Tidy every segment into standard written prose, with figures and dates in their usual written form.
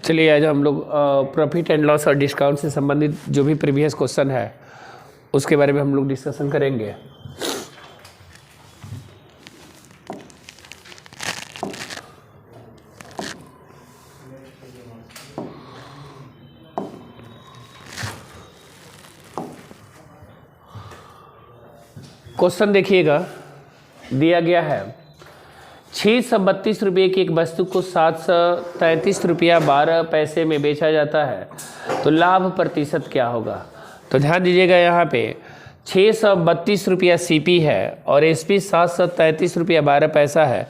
चलिए आज हम लोग प्रॉफिट एंड लॉस और डिस्काउंट से संबंधित जो भी प्रीवियस क्वेश्चन है उसके बारे में हम लोग डिस्कशन करेंगे। क्वेश्चन देखिएगा, दिया गया है 632 रुपये की एक वस्तु को 733 रुपया 12 पैसे में बेचा जाता है तो लाभ प्रतिशत क्या होगा। तो ध्यान दीजिएगा, यहाँ पे 632 रुपया सीपी है और एसपी 733 रुपया 12 पैसा है,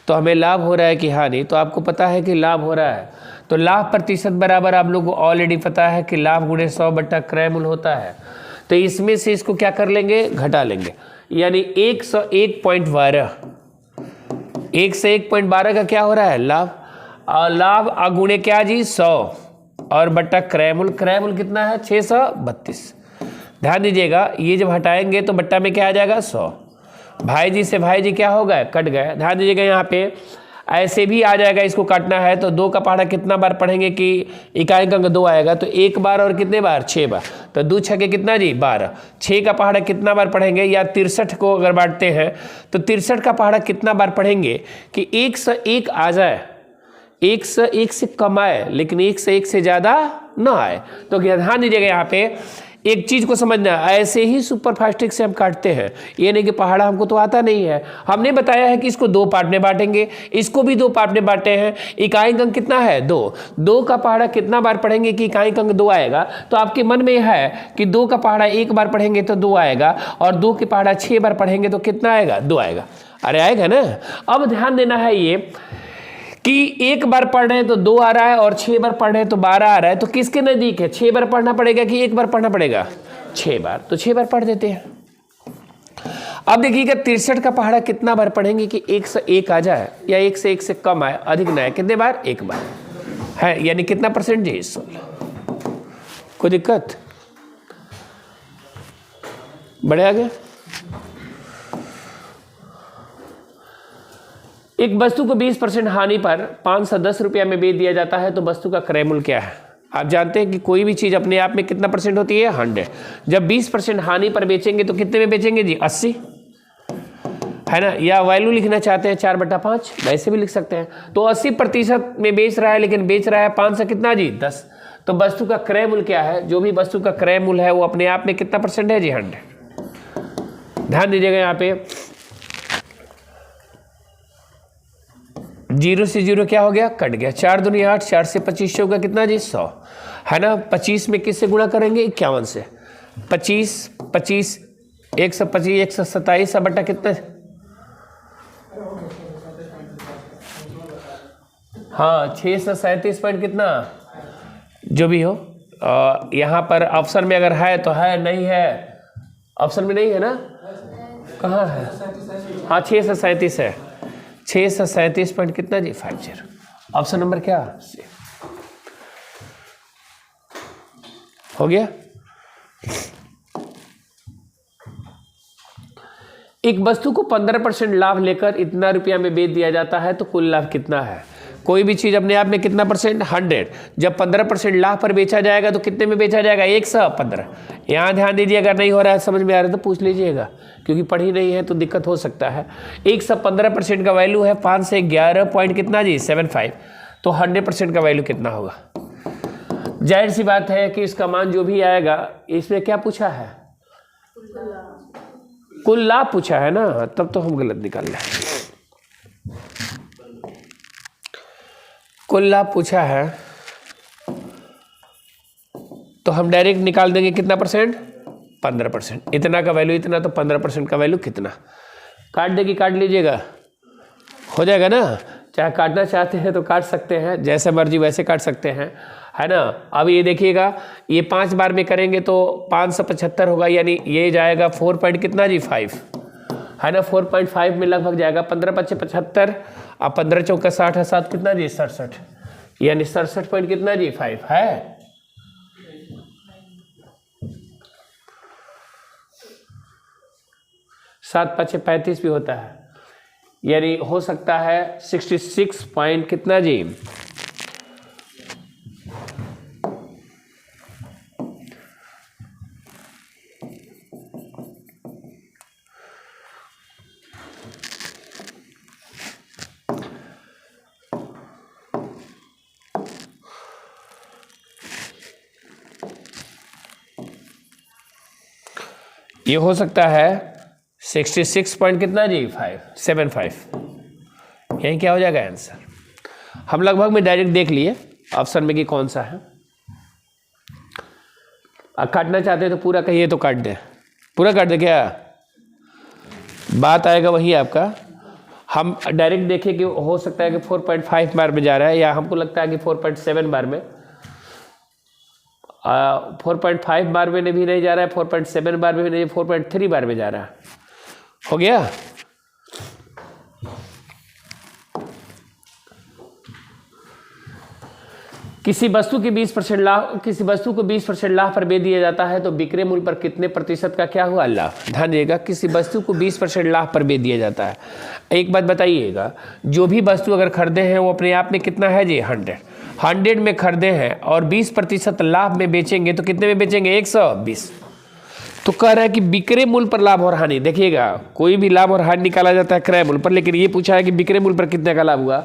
तो हमें लाभ हो रहा है कि हानि। तो आपको पता है कि लाभ हो रहा है, तो लाभ प्रतिशत बराबर आप लोग को ऑलरेडी पता है कि लाभ गुणे 100 बट्टा क्रय मूल्य होता है। तो इसमें से इसको क्या कर लेंगे, घटा लेंगे, यानी 101.12 1 से 1.12 का क्या हो रहा है, लाभ, और लाभ अगुणे क्या जी 100 और बट्टा क्रय मूल्य कितना है 632। ध्यान दीजिएगा, ये जब हटाएंगे तो बट्टा में क्या आ जाएगा 100, भाई जी से भाई जी क्या हो गए, कट गए। ध्यान दीजिएगा, यहाँ पे ऐसे भी आ जाएगा, इसको काटना है तो 2 का पहाड़ा कितना बार पढ़ेंगे कि इकाई अंक 2 आएगा, तो 1 बार और कितने बार 6 बार, तो 2 छके कितना जी 12। 6 का पहाड़ा कितना बार पढ़ेंगे, या 63 को अगर बांटते हैं तो 63 का पहाड़ा कितना बार पढ़ेंगे कि 1 से 1 आ जाए, 1 से 1 से कम आए लेकिन 1 से 1 से ज़्यादा ना आए। तो ध्यान दीजिएगा, यहाँ पे एक चीज को समझना, ऐसे ही सुपरफास्टिक से हम काटते हैं, ये नहीं कि पहाड़ा हमको तो आता नहीं है। हमने बताया है कि इसको 2 पार्ट में बांटेंगे, इसको भी 2 पार्ट में बांटे हैं। इकाई अंक कितना है 2 का पहाड़ा कितना बार पढ़ेंगे कि इकाई अंक 2 आएगा, तो आपके मन में है कि 2 का पहाड़ा 1 बार पढ़ेंगे तो 2 आएगा, और 2 के पहाड़ा 6 बार पढ़ेंगे तो कितना आएगा 2 आएगा। अरे आएगा ना। अब ध्यान देना है ये कि 1 बार पढ़ रहे हैं तो 2 आ रहा है और 6 बार पढ़ रहे हैं तो 12 आ रहा है, तो किसके नजदीक है, 6 बार पढ़ना पड़ेगा कि 1 बार पढ़ना पड़ेगा, 6 बार, तो 6 बार पढ़ देते हैं। अब देखिएगा 63 का पहाड़ा कितना बार पढ़ेंगे कि 1 से 1 आ जाए या 1 से 1 से कम आए, अधिक ना आए, कितने बार 1 बार है, यानी कितना परसेंट जी 16। कोई दिक्कत, बढ़े आगे। एक वस्तु को 20% हानि पर 510 रुपया में बेच दिया जाता है तो वस्तु का क्रय मूल्य क्या है। आप जानते हैं कि कोई भी चीज अपने आप में कितना परसेंट होती है 100। जब 20% हानि पर बेचेंगे तो कितने में बेचेंगे जी 80, है ना। या वैल्यू लिखना चाहते हैं 4/5, वैसे भी लिख सकते हैं। तो 80% में बेच रहा है, लेकिन बेच रहा है 5 से कितना जी 10, तो वस्तु का क्रय मूल्य क्या है, जो भी वस्तु का क्रय मूल्य है वो अपने आप में कितना परसेंट है जी 100। ध्यान दीजिएगा, यहाँ पे 0 से 0 क्या हो गया, कट गया, 4 दूनी 8, 4 से 25 होगा कितना जी 100, है ना। 25 में किससे गुणा करेंगे 51 से, 25 125 127 बट्टा कितना, हाँ 637 पॉइंट कितना, जो भी हो। यहाँ पर ऑप्शन में अगर है तो है, नहीं है ऑप्शन में नहीं है ना, कहाँ है, हाँ 637 है, 637 पॉइंट कितना जी 50। ऑप्शन नंबर क्या हो गया। एक वस्तु को 15% लाभ लेकर इतना रुपया में बेच दिया जाता है तो कुल लाभ कितना है। कोई भी चीज अपने आप में कितना परसेंट 100, जब 15% लाभ पर बेचा जाएगा तो कितने में बेचा जाएगा 115। यहाँ ध्यान दीजिए, अगर नहीं हो रहा है समझ में आ रहा है तो पूछ लीजिएगा, क्योंकि पढ़ी नहीं है तो दिक्कत हो सकता है। 115% का वैल्यू है 5 से 11 पॉइंट कितना जी 75, तो 100% का वैल्यू कितना होगा। जाहिर सी बात है कि इसका मान जो भी आएगा, इसमें क्या पूछा है, कुल लाभ पूछा है ना, तब तो हम गलत निकाल रहे। कुल लाभ पूछा है तो हम डायरेक्ट निकाल देंगे कितना परसेंट 15%। इतना का वैल्यू इतना, तो 15% का वैल्यू कितना, काट देगी, काट लीजिएगा, हो जाएगा ना। चाहे काटना चाहते हैं तो काट सकते हैं, जैसे मर्जी वैसे काट सकते हैं, है ना। अब ये देखिएगा, ये 5 बार में करेंगे तो 575 होगा, यानी ये जाएगा 4 पॉइंट कितना जी 5, है ना। 4.5 में लगभग जाएगा, 15×5 = 75, अब 15 × 4 = 60 है, 7 कितना जी 67, यानी 67 पॉइंट कितना जी 5 है। 7 × 5 = 35 भी होता है, यानी हो सकता है 66 पॉइंट कितना जी ये हो सकता है 66 पॉइंट कितना जी 575। यही क्या हो जाएगा आंसर। हम लगभग में डायरेक्ट देख लिए ऑप्शन में कि कौन सा है। अब काटना चाहते हैं तो पूरा कहिए तो काट दे, पूरा काट दे क्या बात आएगा वही आपका। हम डायरेक्ट देखें कि हो सकता है कि 4.5 बार में जा रहा है, या हमको लगता है कि 4.7 बार में। 4.5 बार में भी नहीं जा रहा है, 4.7 बार में भी नहीं, 4.3 बार में जा रहा है। हो गया। किसी वस्तु की 20% लाभ, किसी वस्तु को 20% लाभ पर बेच दिया जाता है तो विक्रय मूल्य पर कितने प्रतिशत का क्या हुआ लाभ। ध्यान दीजिएगा, किसी वस्तु को 20% लाभ पर बेच दिया जाता है। एक बात बताइएगा, जो भी वस्तु अगर खरीदे हैं वो अपने आप में कितना है जी 100 में खरीदे हैं और 20% लाभ में बेचेंगे तो कितने में बेचेंगे 120। तो कह रहा है कि विक्रय मूल्य पर लाभ और हानि। देखिएगा, कोई भी लाभ और हानि निकाला जाता है क्रय मूल्य पर, लेकिन ये पूछा है कि विक्रय मूल्य पर कितने का लाभ हुआ।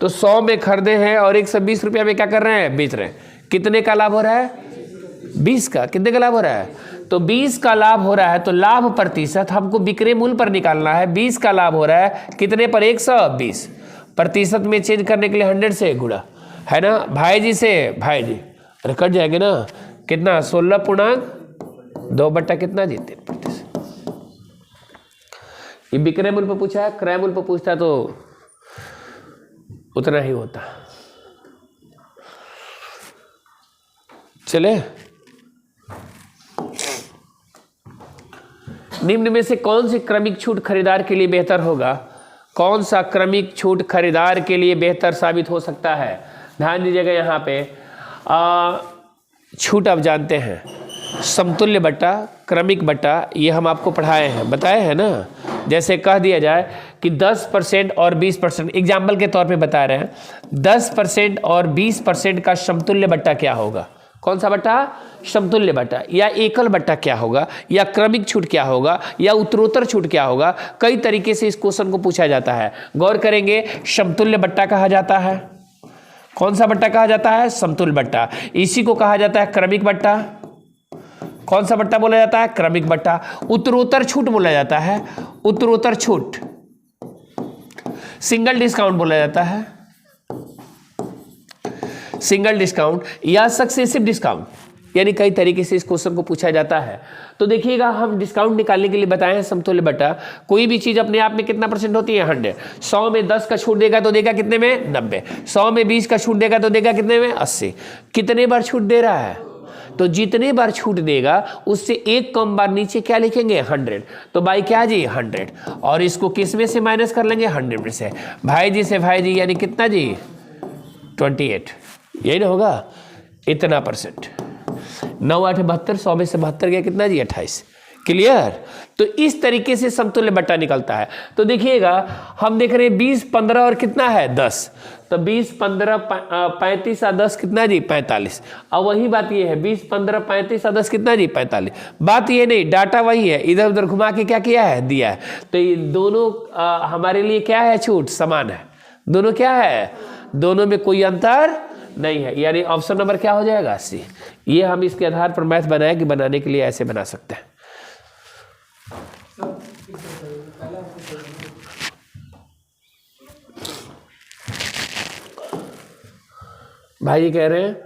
तो 100 में खरीदे हैं और 120 रुपया में क्या कर रहे हैं बेच रहे हैं, कितने का लाभ हो रहा है 20 का। कितने का लाभ हो रहा है, तो 20 का लाभ हो रहा है। तो लाभ प्रतिशत हमको विक्रय मूल्य पर निकालना है। 20 का लाभ हो रहा है कितने पर 120, प्रतिशत में चेंज करने के लिए 100 से गुणा है ना भाई जी से। भाई जी अरे कट जाएंगे ना, कितना 16.2 बट्टा कितना जी 3%। ये विक्रय मूल्य पर पूछा है, क्रय मूल्य पर पूछता तो उतना ही होता। चले, निम्न में से कौन सी क्रमिक छूट खरीदार के लिए बेहतर होगा। कौन सा क्रमिक छूट खरीदार के लिए बेहतर साबित हो सकता है। ध्यान दीजिएगा, यहाँ पे छूट आप जानते हैं, समतुल्य बट्टा क्रमिक बट्टा, ये हम आपको पढ़ाए हैं बताए हैं ना। जैसे कह दिया जाए कि 10% और 20%, एग्जाम्पल के तौर पे बता रहे हैं, 10% और 20% का समतुल्य बट्टा क्या होगा। कौन सा बट्टा, समतुल्य बट्टा, या एकल बट्टा क्या होगा, या क्रमिक छूट क्या होगा, या उत्तरोत्तर छूट क्या होगा। कई तरीके से इस क्वेश्चन को पूछा जाता है। गौर करेंगे, समतुल्य बट्टा कहा जाता है। कौन सा बट्टा कहा जाता है, समतुल्य बट्टा। इसी को कहा जाता है क्रमिक बट्टा। कौन सा बट्टा बोला जाता है, क्रमिक बट्टा। उत्तरोत्तर छूट बोला जाता है, उत्तरोत्तर छूट। सिंगल डिस्काउंट बोला जाता है, सिंगल डिस्काउंट, या सक्सेसिव डिस्काउंट। यानी कई तरीके से इस क्वेश्चन को पूछा जाता है। तो देखिएगा, हम डिस्काउंट निकालने के लिए बताए हैं समतुल्य बट्टा। कोई भी चीज अपने आप में कितना परसेंट होती है 100। 100 में 10 का छूट देगा तो देगा कितने में 90। 100 में 20 का छूट देगा तो देगा कितने में 80। कितने बार छूट दे रहा है, तो जितने बार छूट देगा उससे एक कम बार नीचे क्या लिखेंगे 100। तो बाई क्या जी 100, और इसको किस में से माइनस कर लेंगे 100 में से। भाई जी से भाई जी यानी कितना जी 28, यही ना होगा, इतना परसेंट। 9 8 72, 100 में से 72 गया कितना जी 28। क्लियर। तो इस तरीके से समतुल्य बट्टा निकलता है। तो देखिएगा, हम देख रहे हैं 20 15 और कितना है 10, तो 20 15 35 और 10 कितना जी 45। अब वही बात ये है, 20 15 35 और 10 कितना जी 45। बात ये नहीं, डाटा वही है, इधर उधर घुमा के क्या किया है दिया है। तो ये दोनों हमारे लिए क्या है, छूट समान है। दोनों क्या है, दोनों में कोई अंतर नहीं है। यानी ऑप्शन नंबर क्या हो जाएगा सी। ये हम इसके आधार पर मैथ बनाए कि बनाने के लिए ऐसे बना सकते हैं। भाई कह रहे हैं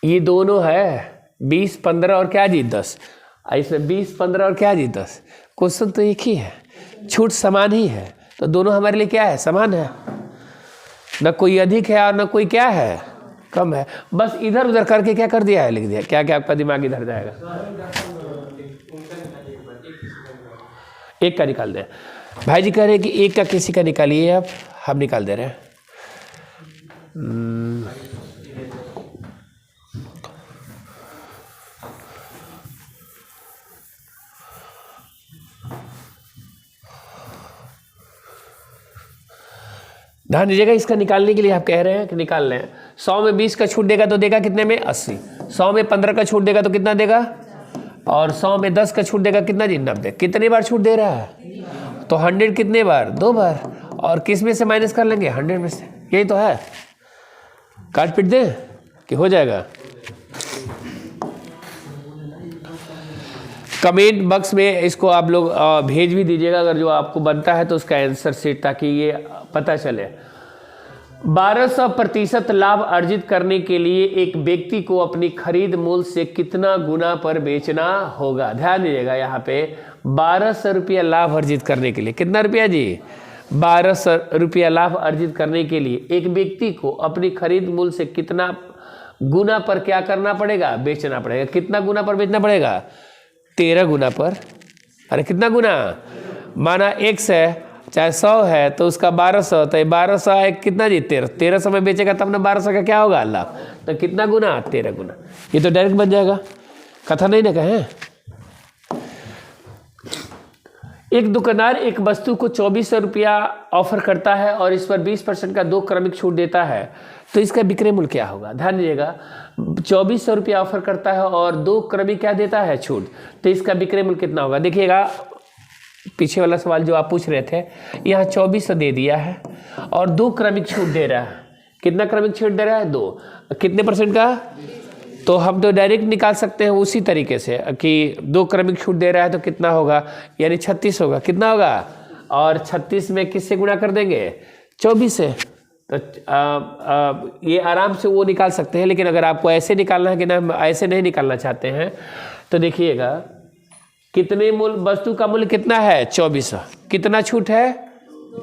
ये दोनों है 20 15 और क्या जी 10। इसमें 20 15 और क्या जी 10। क्वेश्चन तो एक ही है, छूट समान ही है, तो दोनों हमारे लिए क्या है, समान है। न कोई अधिक है और न कोई क्या है कम है। बस इधर उधर करके क्या कर दिया है, लिख दिया। क्या क्या आपका दिमाग इधर जाएगा, एक का निकाल दे। भाई जी कह रहे हैं कि एक का किसी का निकालिए, आप हम निकाल दे रहे हैं। ध्यान दीजिएगा, इसका निकालने के लिए आप कह रहे हैं कि निकाल लें। 100 में 20 का छूट देगा तो देगा कितने में 80। 100 में 15 का छूट देगा तो कितना देगा, और 100 में 10 का छूट देगा कितना जी 90। कितने बार छूट दे रहा है, तो 100 कितने बार 2 बार, और किस में से माइनस कर लेंगे 100 में से। यही तो है, काट पीट दे कि हो जाएगा। कमेंट बॉक्स में इसको आप लोग भेज भी दीजिएगा अगर जो आपको बनता है तो उसका आंसर शीट, ताकि ये पता चले। 1200% लाभ अर्जित करने के लिए एक व्यक्ति को अपनी खरीद मूल्य से कितना गुना पर बेचना होगा? ध्यान दीजिएगा यहाँ पे 1200 रुपया लाभ अर्जित करने के लिए, कितना रुपया जी? 1200 रुपया लाभ अर्जित करने के लिए एक व्यक्ति को अपनी खरीद मूल्य से कितना गुना पर क्या करना पड़ेगा? बेचना पड़ेगा। कितना गुना पर बेचना पड़ेगा? 13 गुना पर। अरे कितना गुना? माना x है चाहे 100 है तो उसका 1200, तो 1200 है कितना जी? 1300 में बेचेगा तब ना 1200 का क्या होगा? लाभ। तो कितना गुना? 13 गुना। ये तो डायरेक्ट बन जाएगा, कथा नहीं ना कहें। एक दुकानदार एक वस्तु को 2400 रुपया ऑफर करता है और इस पर 20% का 2 क्रमिक छूट देता है, तो इसका विक्रय मूल्य क्या होगा? ध्यान दीजिएगा, 2400 रुपया ऑफर करता है और 2 क्रमिक क्या देता है? छूट। तो इसका विक्रय मूल्य कितना होगा? देखिएगा पीछे वाला सवाल जो आप पूछ रहे थे, यहाँ 2400 दे दिया है और 2 क्रमिक छूट दे रहा है। कितना क्रमिक छूट दे रहा है? 2। कितने % का? तो हम तो डायरेक्ट निकाल सकते हैं उसी तरीके से कि 2 क्रमिक छूट दे रहा है तो कितना होगा, यानी 36 होगा। कितना होगा? और 36 में किससे गुणा कर देंगे? 24 से। तो ये आराम से वो निकाल सकते हैं, लेकिन अगर आपको ऐसे निकालना है कि ना ऐसे नहीं निकालना चाहते हैं तो देखिएगा कितने मूल्य, वस्तु का मूल्य कितना है? 2400। कितना छूट है?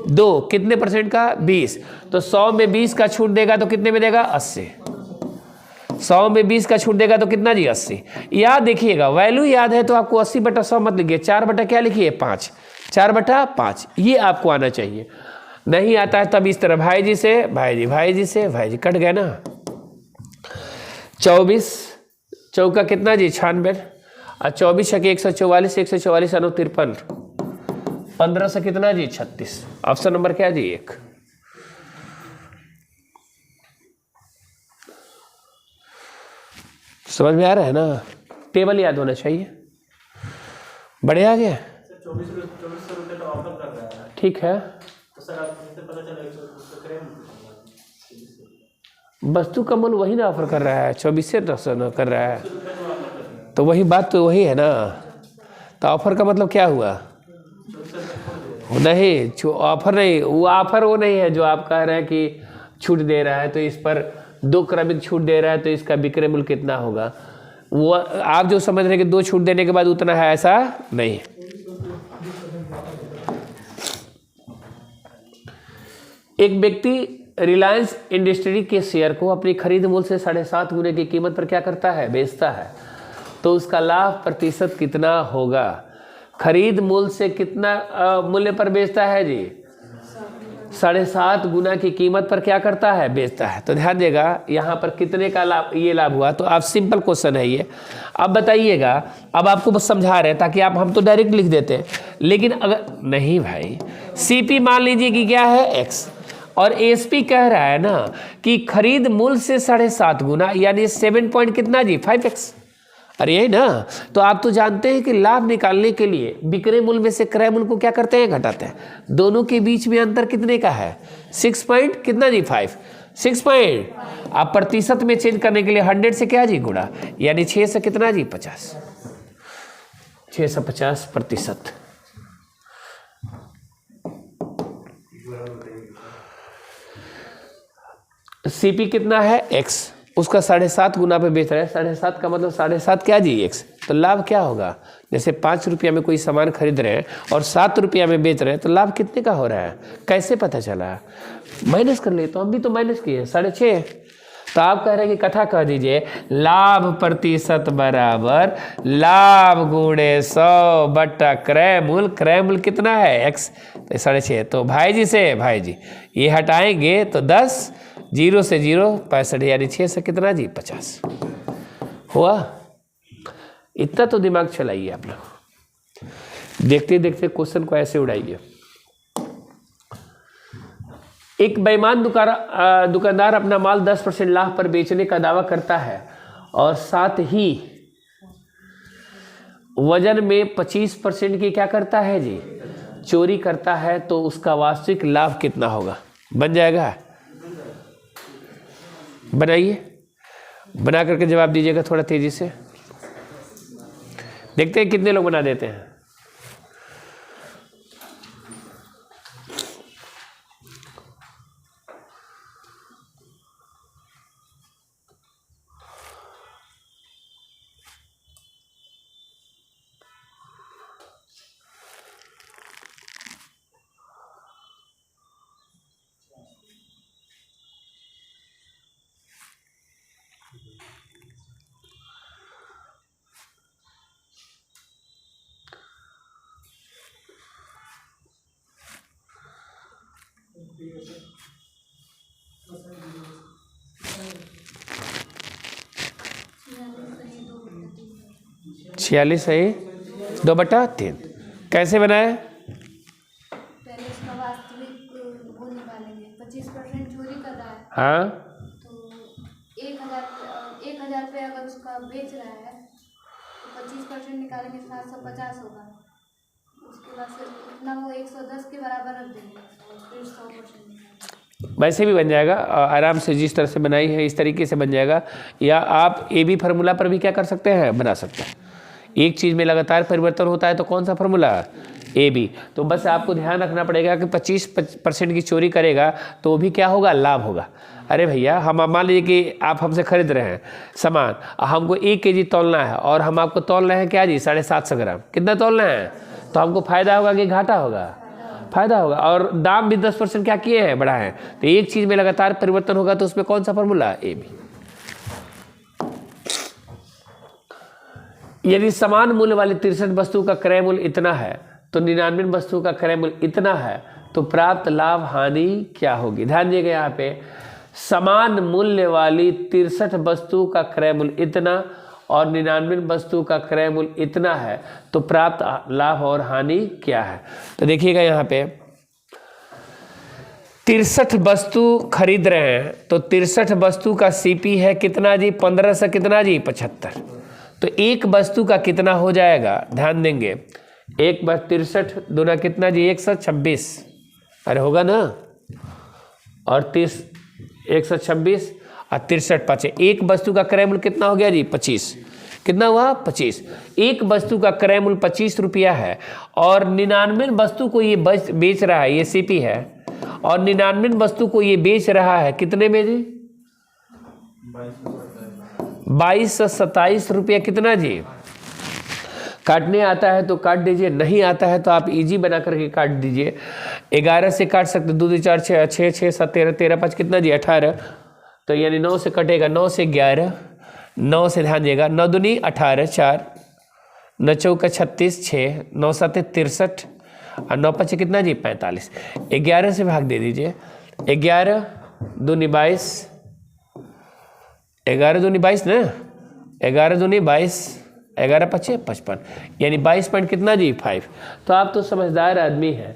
2। कितने % का? 20। तो 100 में 20 का छूट देगा तो कितने में देगा? 80। 100 में 20 का छूट देगा तो कितना जी? 80। याद देखिएगा, वैल्यू याद है तो आपको 80/100 मत लिखिए, 4 क्या लिखिए? 5। 4/5 ये आपको आना चाहिए। नहीं आता है तब इस तरह भाई जी से भाई जी, भाई जी से भाई जी, कट गया ना। 24 चौका कितना जी? 96। और 24 छके 144, 144 अनु 53, 15 से कितना जी? 36। ऑप्शन नंबर क्या जी? 1। समझ में आ रहा है ना? टेबल याद होना चाहिए। बढ़िया आ गया? ठीक है। वस्तु का मूल्य वही ना ऑफर कर रहा है, 2400 कर रहा है, तो वही बात तो वही है ना। तो ऑफर का मतलब क्या हुआ? नहीं, ऑफर नहीं, वो ऑफर वो नहीं है जो आप कह रहे हैं कि छूट दे रहा है तो इस पर 2 क्रमिक छूट दे रहा है तो इसका विक्रय मूल्य कितना होगा। वो आप जो समझ रहे हैं कि 2 छूट देने के बाद उतना है, ऐसा नहीं। एक व्यक्ति रिलायंस इंडस्ट्री के शेयर को अपनी खरीद मूल्य से 7.5 गुने की कीमत पर क्या करता है? बेचता है, तो उसका लाभ प्रतिशत कितना होगा? खरीद मूल्य से कितना मूल्य पर बेचता है जी? 7.5 गुना की कीमत पर क्या करता है? बेचता है। तो ध्यान देगा यहाँ पर कितने का लाभ, ये लाभ हुआ। तो आप सिंपल क्वेश्चन है ये। अब बताइएगा, अब आपको बस समझा रहे हैं ताकि आप, हम तो डायरेक्ट लिख देते, लेकिन अगर नहीं भाई, सीपी मान लीजिए कि क्या है? x, और एसपी कह रहा है ना कि खरीद मूल्य से 7.5 गुना, यानी 7 पॉइंट कितना जी? 5x। अरे यही ना। तो आप तो जानते हैं कि लाभ निकालने के लिए विक्रय मूल्य में से क्रय मूल्य को क्या करते हैं? घटाते हैं। दोनों के बीच में अंतर कितने का है? 6 पॉइंट कितना जी? 5। 6 पॉइंट। आप प्रतिशत में चेंज करने के लिए 100 से क्या जी? गुणा, यानी 6 से कितना जी? 50। 6 से 50%। सीपी कितना है? x, उसका 7.5 गुना पे बेच रहा है। 7.5 का मतलब 7.5 क्या जी? x। तो लाभ क्या होगा? जैसे 5 रुपया में कोई सामान खरीद रहे हैं और 7 रुपया में बेच रहे हैं, तो लाभ कितने का हो रहा है? कैसे पता चला? माइनस कर लिए, तो हम भी तो माइनस किए 6.5। तो आप कह रहे हैं कि कथा कह दीजिए, लाभ प्रतिशत बराबर लाभ गुणे 100 बटा क्रय मूल्य। क्रय मूल्य कितना है? x, तो 6.5। तो भाई जी से भाई जी, ये हटाएंगे तो 10, 0 से 0 65, यानी 6 से कितना जी? 50 हुआ। इतना तो दिमाग चलाइए आप लोग, देखते देखते क्वेश्चन को ऐसे उड़ाइए। एक बेईमान दुकानदार अपना माल 10% लाभ पर बेचने का दावा करता है और साथ ही वजन में 25% की क्या करता है जी? चोरी करता है, तो उसका वास्तविक लाभ कितना होगा? बन जाएगा? बनाइए, बना करके जवाब दीजिएगा थोड़ा तेजी से। देखते हैं कितने लोग बना देते हैं। छियालीस सही 2/3 कैसे बनाए? पहले इसका वास्तविक वो निकालेंगे। 25% चोरी कर रहा है हाँ तो 1,000 रुपये अगर उसका बेच रहा है तो 25% निकालेंगे, 750 होगा। उसके बाद से इतना वो 110 के बराबर रख देंगे और फिर 100% वैसे भी बन जाएगा आराम से, जिस तरह से बनाई है इस तरीके से बन जाएगा। या आप ए बी फार्मूला पर भी क्या कर सकते हैं, बना सकते हैं। एक चीज़ में लगातार परिवर्तन होता है तो कौन सा फार्मूला, ए बी। तो बस आपको ध्यान रखना पड़ेगा कि 25% की चोरी करेगा तो भी क्या होगा, लाभ होगा। अरे भैया हम मान लीजिए कि आप हमसे खरीद रहे हैं सामान, हमको 1 kg तौलना है और हम आपको तौल रहे हैं क्या जी 750 ग्राम, कितना तौलना है, तो हमको फायदा होगा कि घाटा होगा, फायदा होगा। और दाम भी 10% क्या किए हैं, बढ़ा है। तो एक चीज़ में लगातार परिवर्तन होगा तो उसमें कौन सा फार्मूला, ए बी। यदि समान मूल्य वाली 63 वस्तु का क्रय मूल्य इतना है तो 99 वस्तु का क्रय मूल्य इतना है, तो प्राप्त लाभ हानि क्या होगी। ध्यान दीजिएगा यहाँ पे, समान मूल्य वाली 63 वस्तु का क्रय मूल्य इतना और 99 वस्तु का क्रय मूल्य इतना है, तो प्राप्त लाभ और हानि क्या है। तो देखिएगा यहाँ पे 63 वस्तु खरीद रहे हैं तो 63 वस्तु का सीपी है कितना जी, 15 से कितना जी 75। तो एक वस्तु का कितना हो जाएगा, ध्यान देंगे, एक बार 63 दूना कितना जी 126, अरे होगा ना, और 126 और 63 पाँचे, एक वस्तु का क्रय मूल्य कितना हो गया जी 25, कितना हुआ 25। एक वस्तु का क्रय मूल्य 25 रुपया है और 99 वस्तु को ये बेच रहा है, ये सीपी है, और 99 वस्तु को ये बेच रहा है कितने में जी, 2227 रुपया कितना जी। काटने आता है तो काट दीजिए, नहीं आता है तो आप इजी बना करके काट दीजिए। 11 से काट सकते, 2 2 4 6 6 6 7 13 13 5 कितना जी 18, तो यानी 9 से कटेगा, 9 से 11, 9 से ध्यान दिएगा, 9 दूनी 18 4, 9 चौका 36 6, 9 7 63 और 9 5 कितना जी 45। 11 से भाग दे दीजिए, 11 दूनी 22, 11 दूनी 22 ना, 11 दूनी 22, 11 5 55, यानी 22 पॉइंट कितना जी 5। तो आप तो समझदार आदमी हैं,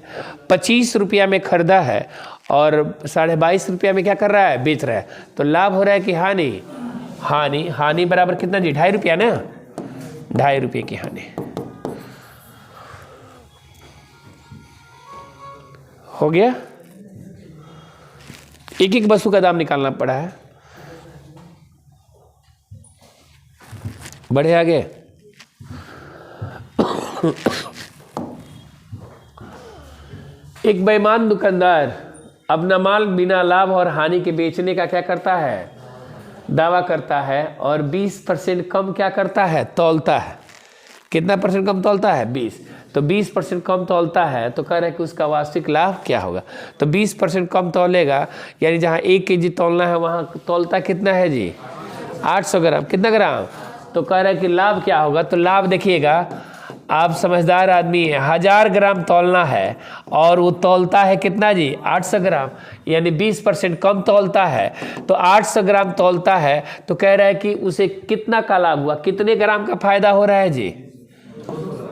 25 रुपया में खरीदा है और 22.5 रुपया में क्या कर रहा है, बेच रहा है, तो लाभ हो रहा है कि हानि, हानि, हानि बराबर कितना जी 2.5 रुपया ना, 2.5 रुपये की हानि हो गया। एक एक वस्तु का दाम निकालना पड़ा है। बढ़े आगे, एक बेईमान दुकानदार अपना माल बिना लाभ और हानि के बेचने का क्या करता है, दावा करता है, और 20% कम क्या करता है, तौलता है। कितना परसेंट कम तौलता है, 20। तो 20% कम तौलता है तो कह रहे हैं कि उसका वार्षिक लाभ क्या होगा। तो 20% कम तौलेगा, यानी जहाँ 1 kg तौलना है वहाँ तौलता कितना है जी 800 ग्राम, कितना ग्राम, तो कह रहे हैं कि लाभ क्या होगा। तो लाभ देखिएगा, आप समझदार आदमी हैं, 1000 ग्राम तौलना है और वो तौलता है कितना जी 800 ग्राम, यानी 20% कम तौलता है, तो 800 ग्राम तौलता है, तो कह रहा है कि उसे कितना का लाभ हुआ, कितने ग्राम का फायदा हो रहा है जी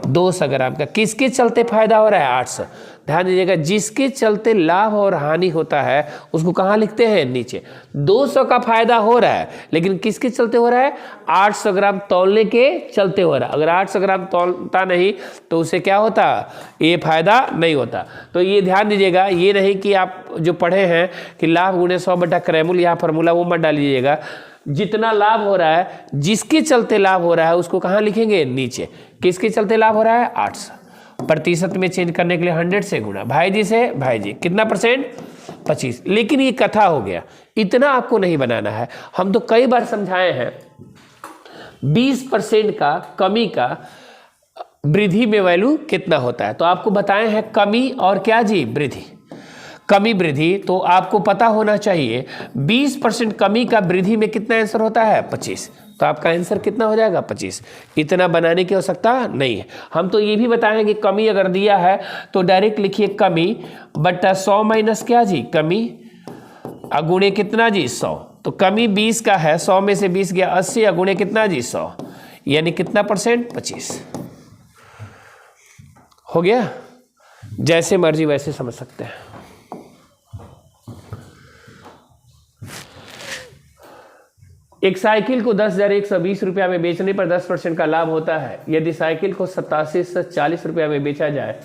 200 ग्राम का। किसके चलते फायदा हो रहा है, 800। ध्यान दीजिएगा, जिसके चलते लाभ और हानि होता है उसको कहाँ लिखते हैं, नीचे। 200 का फायदा हो रहा है, लेकिन किसके चलते हो रहा है, 800 ग्राम तौलने के चलते हो रहा है। अगर 800 ग्राम तौलता नहीं तो उसे क्या होता, ये फायदा नहीं होता। तो ये ध्यान दीजिएगा, ये नहीं कि आप जो पढ़े हैं कि लाभ गुणे 100 बटा क्रय मूल्य, यहाँ फार्मूला वो मत डालिएगा। जितना लाभ हो रहा है, जिसके चलते लाभ हो रहा है उसको कहाँ लिखेंगे, नीचे। किसके चलते लाभ हो रहा है? 800। प्रतिशत में चेंज करने के लिए 100 से गुणा, भाई जी से भाई जी, कितना परसेंट? 25। लेकिन ये कथा हो गया, इतना आपको नहीं बनाना है। हम तो कई बार समझाए हैं 20% का कमी का वृद्धि में वैल्यू कितना होता है, तो आपको बताए हैं कमी और क्या जी? वृद्धि। कमी वृद्धि तो आपको पता होना चाहिए 20% कमी का वृद्धि में कितना आंसर होता है? 25। तो आपका आंसर कितना हो जाएगा? 25। इतना बनाने की आवश्यकता नहीं है। हम तो ये भी बताएंगे कमी अगर दिया है तो डायरेक्ट लिखिए कमी बटा 100 माइनस क्या जी? कमी अगुणे कितना जी? 100। तो कमी 20 का है, 100 में से 20 गया 80, अगुणे कितना जी? 100, यानी कितना परसेंट? 25। हो गया? जैसे मर्जी वैसे समझ सकते हैं। एक साइकिल को 10,120 रुपया में बेचने पर 10% का लाभ होता है। यदि साइकिल को 8740 रुपया में बेचा जाए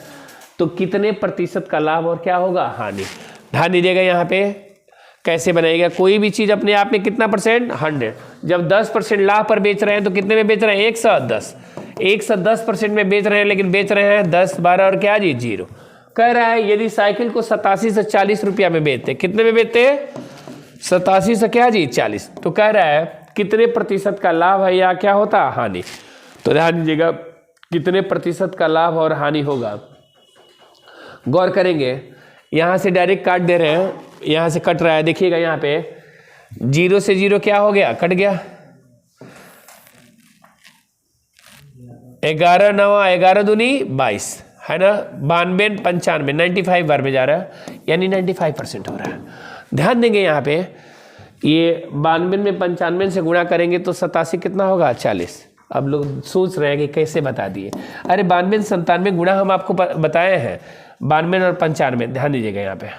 तो कितने प्रतिशत का लाभ और क्या होगा? हानि। ध्यान दीजिएगा यहाँ पे कैसे बनाएगा। कोई भी चीज़ अपने आप में कितना परसेंट? 100। जब 10% लाभ पर बेच रहे हैं तो कितने में बेच रहे हैं? 110। 110% में बेच रहे हैं, लेकिन बेच रहे हैं 10, 12 और क्या जी? 0। कह रहा है यदि साइकिल को 87 से 40 रुपया में बेचते, कितने में बेचते हैं? 87 से क्या जी? 40। तो कह रहा है कितने प्रतिशत का लाभ है या क्या होता है? हानि। तो ध्यान दीजिएगा कितने प्रतिशत का लाभ और हानि होगा, गौर करेंगे। यहाँ से डायरेक्ट काट दे रहे हैं, यहाँ से कट रहा है, देखिएगा यहाँ पे 0 से 0 क्या हो गया? कट गया। 11 9 11 दूनी 22 है ना, 92 95 95 बार में जा रहा है, यानी 95% हो रहा है। ध्यान देंगे यहाँ पे ये 92 में 95 से गुणा करेंगे तो 87 कितना होगा? 40। अब लोग सोच रहे हैं कि कैसे बता दिए। अरे 92 97 गुणा हम आपको बताए हैं, 92 और 95। ध्यान दीजिएगा यहाँ पे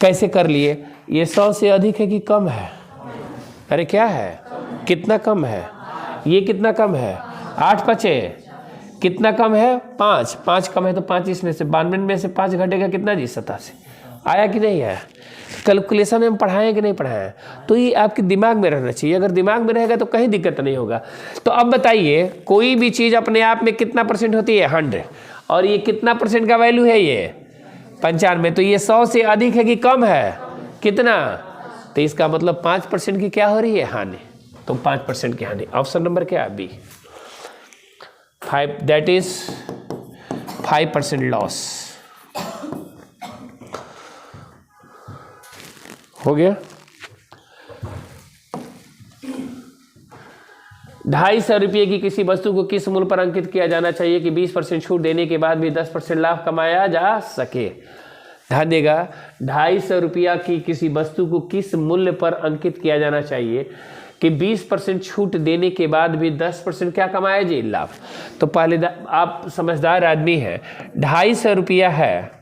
कैसे कर लिए। ये 100 से अधिक है कि कम है? अरे क्या है? कितना कम है? ये कितना कम है? 8 5 कितना कम है? 5 5 कम है तो 5 इसमें से 92 में से 5 घटेगा कितना जी? 87। आया कि नहीं आया? कैलकुलेशन में पढ़ाएं कि नहीं पढ़ाएं? तो ये आपके दिमाग में रहना चाहिए। अगर दिमाग में रहेगा तो कहीं दिक्कत नहीं होगा। तो अब बताइए कोई भी चीज़ अपने आप में कितना परसेंट होती है? 100। और ये कितना परसेंट का वैल्यू है? ये 95। तो ये 100 से अधिक है कि कम है? कितना? तो इसका मतलब 5% की क्या हो रही है? हानि। तो 5% की हानि। ऑप्शन नंबर क्या है? B 5, that is 5% loss. हो गया। 250 रुपये की किसी वस्तु को किस मूल्य पर अंकित किया जाना चाहिए कि 20% छूट देने के बाद भी 10% लाभ कमाया जा सके? ध्यान देगा, 250 रुपया की किसी वस्तु को किस मूल्य पर अंकित किया जाना चाहिए कि 20% छूट देने के बाद भी 10% क्या कमाया जी? लाभ। तो पहले आप समझदार आदमी हैं, 250 रुपया है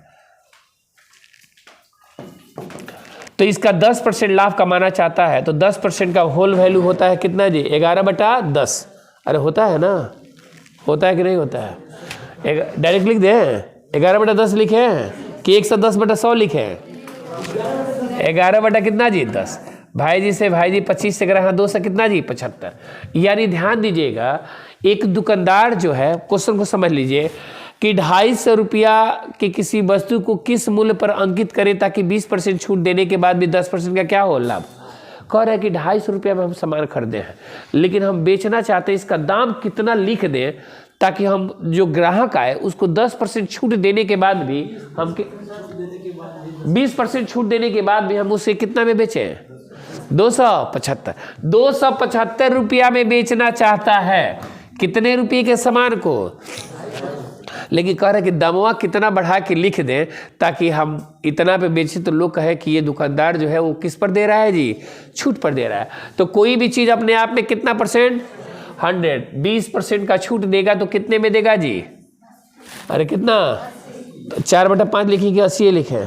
तो इसका 10% लाभ कमाना चाहता है, तो 10% का होल वैल्यू होता है कितना जी? 11/10। अरे होता है ना? होता है कि नहीं होता है? डायरेक्ट लिख दें 11/10 लिखे कि 110/100 लिखे? 11 बटा कितना जी? 10। भाई जी से भाई जी 25 से ग्रह 2 से कितना जी? 75। यानी ध्यान दीजिएगा, एक दुकानदार जो है, क्वेश्चन को समझ लीजिए कि 250 रुपया की किसी वस्तु को किस मूल्य पर अंकित करें ताकि 20% छूट देने के बाद भी 10% का क्या हो? लाभ। कह रहे हैं कि 250 रुपया में हम सामान खरीदे हैं, लेकिन हम बेचना चाहते हैं, इसका दाम कितना लिख दें ताकि हम जो ग्राहक आए उसको 10% छूट देने के बाद भी हम 20% छूट देने के बाद भी हम उसे कितना में बेचें? 275। 275 रुपया में बेचना चाहता है कितने रुपये के सामान को? लेकिन कह रहे कि दामवा कितना बढ़ा के लिख दें ताकि हम इतना पे बेचें तो लोग कहे कि ये दुकानदार जो है वो किस पर दे रहा है जी? छूट पर दे रहा है। तो कोई भी चीज़ अपने आप में कितना परसेंट? 100। 20% का छूट देगा तो कितने में देगा जी? अरे कितना? 4/5 लिखेंगे, 80 लिखे?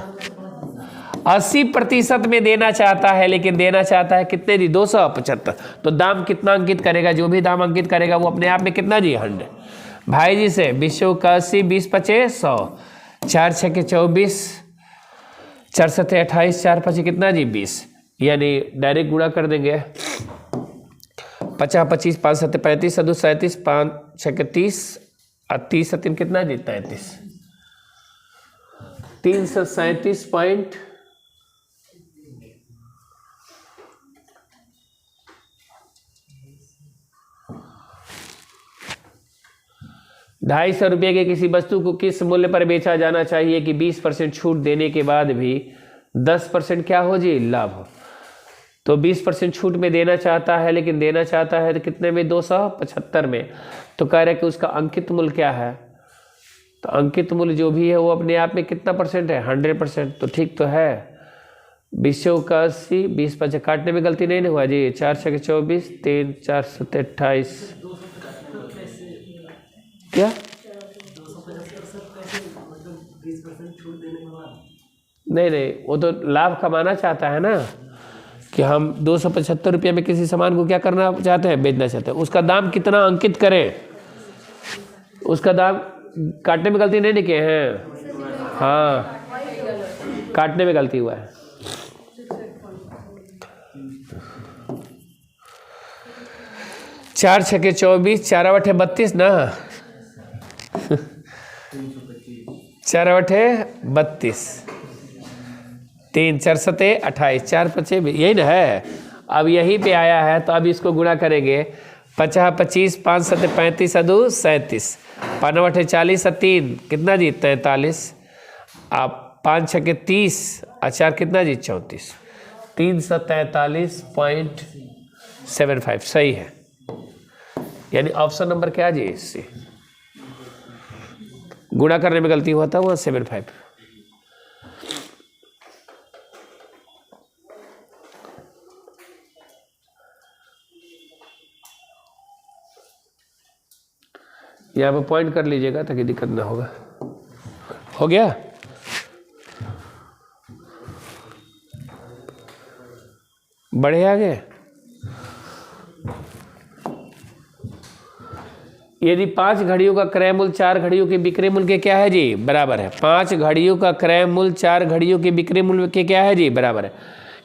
80% में देना चाहता है, लेकिन देना चाहता है कितने जी? 275। तो दाम कितना अंकित करेगा? जो भी दाम अंकित करेगा वो अपने आप में कितना जी? 100। भाई जी से 20 का 80, 20 5 100, 4 6 के 24, 4 7 28, 4 5 कितना जी? 20। यानी डायरेक्ट गुणा कर देंगे 50 25, 5 7 35, 2 37, 5 6 के 30, और 30 3 कितना जी 33, 337 पॉइंट 250 रुपये के किसी वस्तु को किस मूल्य पर बेचा जाना चाहिए कि 20% छूट देने के बाद भी 10% क्या हो जी लाभ हो। तो 20% छूट में देना चाहता है, लेकिन देना चाहता है तो कितने में 275 में। तो कह रहे कि उसका अंकित मूल्य क्या है, तो अंकित मूल्य जो भी है वो अपने आप में कितना परसेंट है 100%। तो ठीक तो है 20 का 80, 20 5 काटने में गलती नहीं हुआ जी, 4 6 24, 3 4 7 28 क्या नहीं वो तो लाभ कमाना चाहता है ना, कि हम 275 रुपये में किसी सामान को क्या करना चाहते हैं, बेचना चाहते हैं। उसका दाम कितना अंकित करें, उसका दाम काटने में गलती नहीं किए हैं, हाँ काटने में गलती हुआ है। चार 6 24, 4 8 32 ना 4 8 32, 3 4 7 28, 4 5 यही ना है। अब यहीं पे आया है तो अब इसको गुणा करेंगे, 50 25, 5 7 35 2 37, 5 9 40 3 कितना जी 43, आप 5 6 30 और 4 कितना जी 34, 343.75 सही है। यानी ऑप्शन नंबर क्या जी इससे गुणा करने में गलती हुआ था वहाँ 75। यहाँ पे पॉइंट कर लीजिएगा ताकि दिक्कत ना होगा। हो गया, बढ़े आगे। यदि 5 घड़ियों का क्रय मूल्य 4 घड़ियों के विक्रय मूल्य के क्या है जी बराबर है, 5 घड़ियों का क्रय मूल्य 4 घड़ियों के विक्रय मूल्य के क्या है जी बराबर है।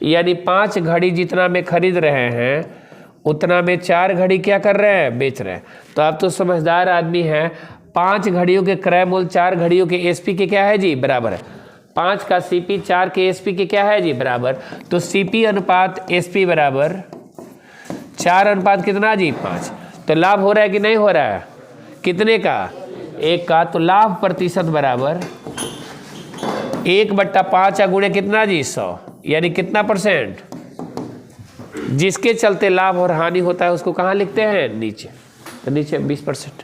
यानी 5 घड़ी जितना में खरीद रहे हैं उतना में 4 घड़ी क्या कर रहे हैं बेच रहे हैं। तो आप तो समझदार आदमी हैं, 5 घड़ियों के क्रय मूल्य 4 घड़ियों के एसपी के क्या है जी बराबर है। 5 का सीपी 4 के एसपी के क्या है जी बराबर। तो सीपी अनुपात एसपी बराबर 4 अनुपात कितना जी 5। तो लाभ हो रहा है कि नहीं हो रहा है, कितने का 1 का। तो लाभ प्रतिशत बराबर 1/5 गुणे कितना जी 100, यानी कितना परसेंट। जिसके चलते लाभ और हानि होता है उसको कहाँ लिखते हैं नीचे, तो नीचे 20%।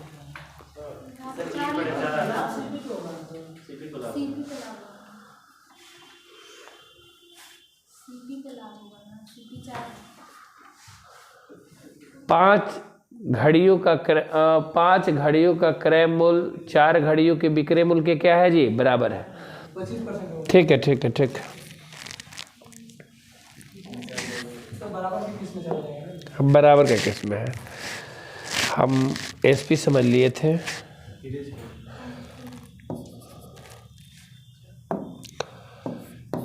पाँच घड़ियों का क्रय मूल्य 4 घड़ियों के विक्रय मूल्य के क्या है जी बराबर है। ठीक है ठीक है ठीक है, हम बराबर का किस में है, हम एसपी समझ लिए थे।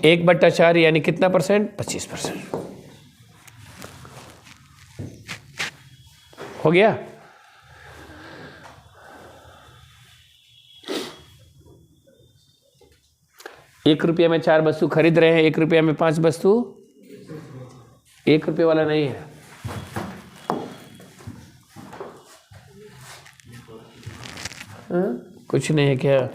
एक बट्टा 4 यानी कितना परसेंट 25%। हो गया। ₹1 में 4 वस्तु खरीद रहे हैं, ₹1 में 5 वस्तु, ₹1 वाला नहीं है। कुछ नहीं है क्या।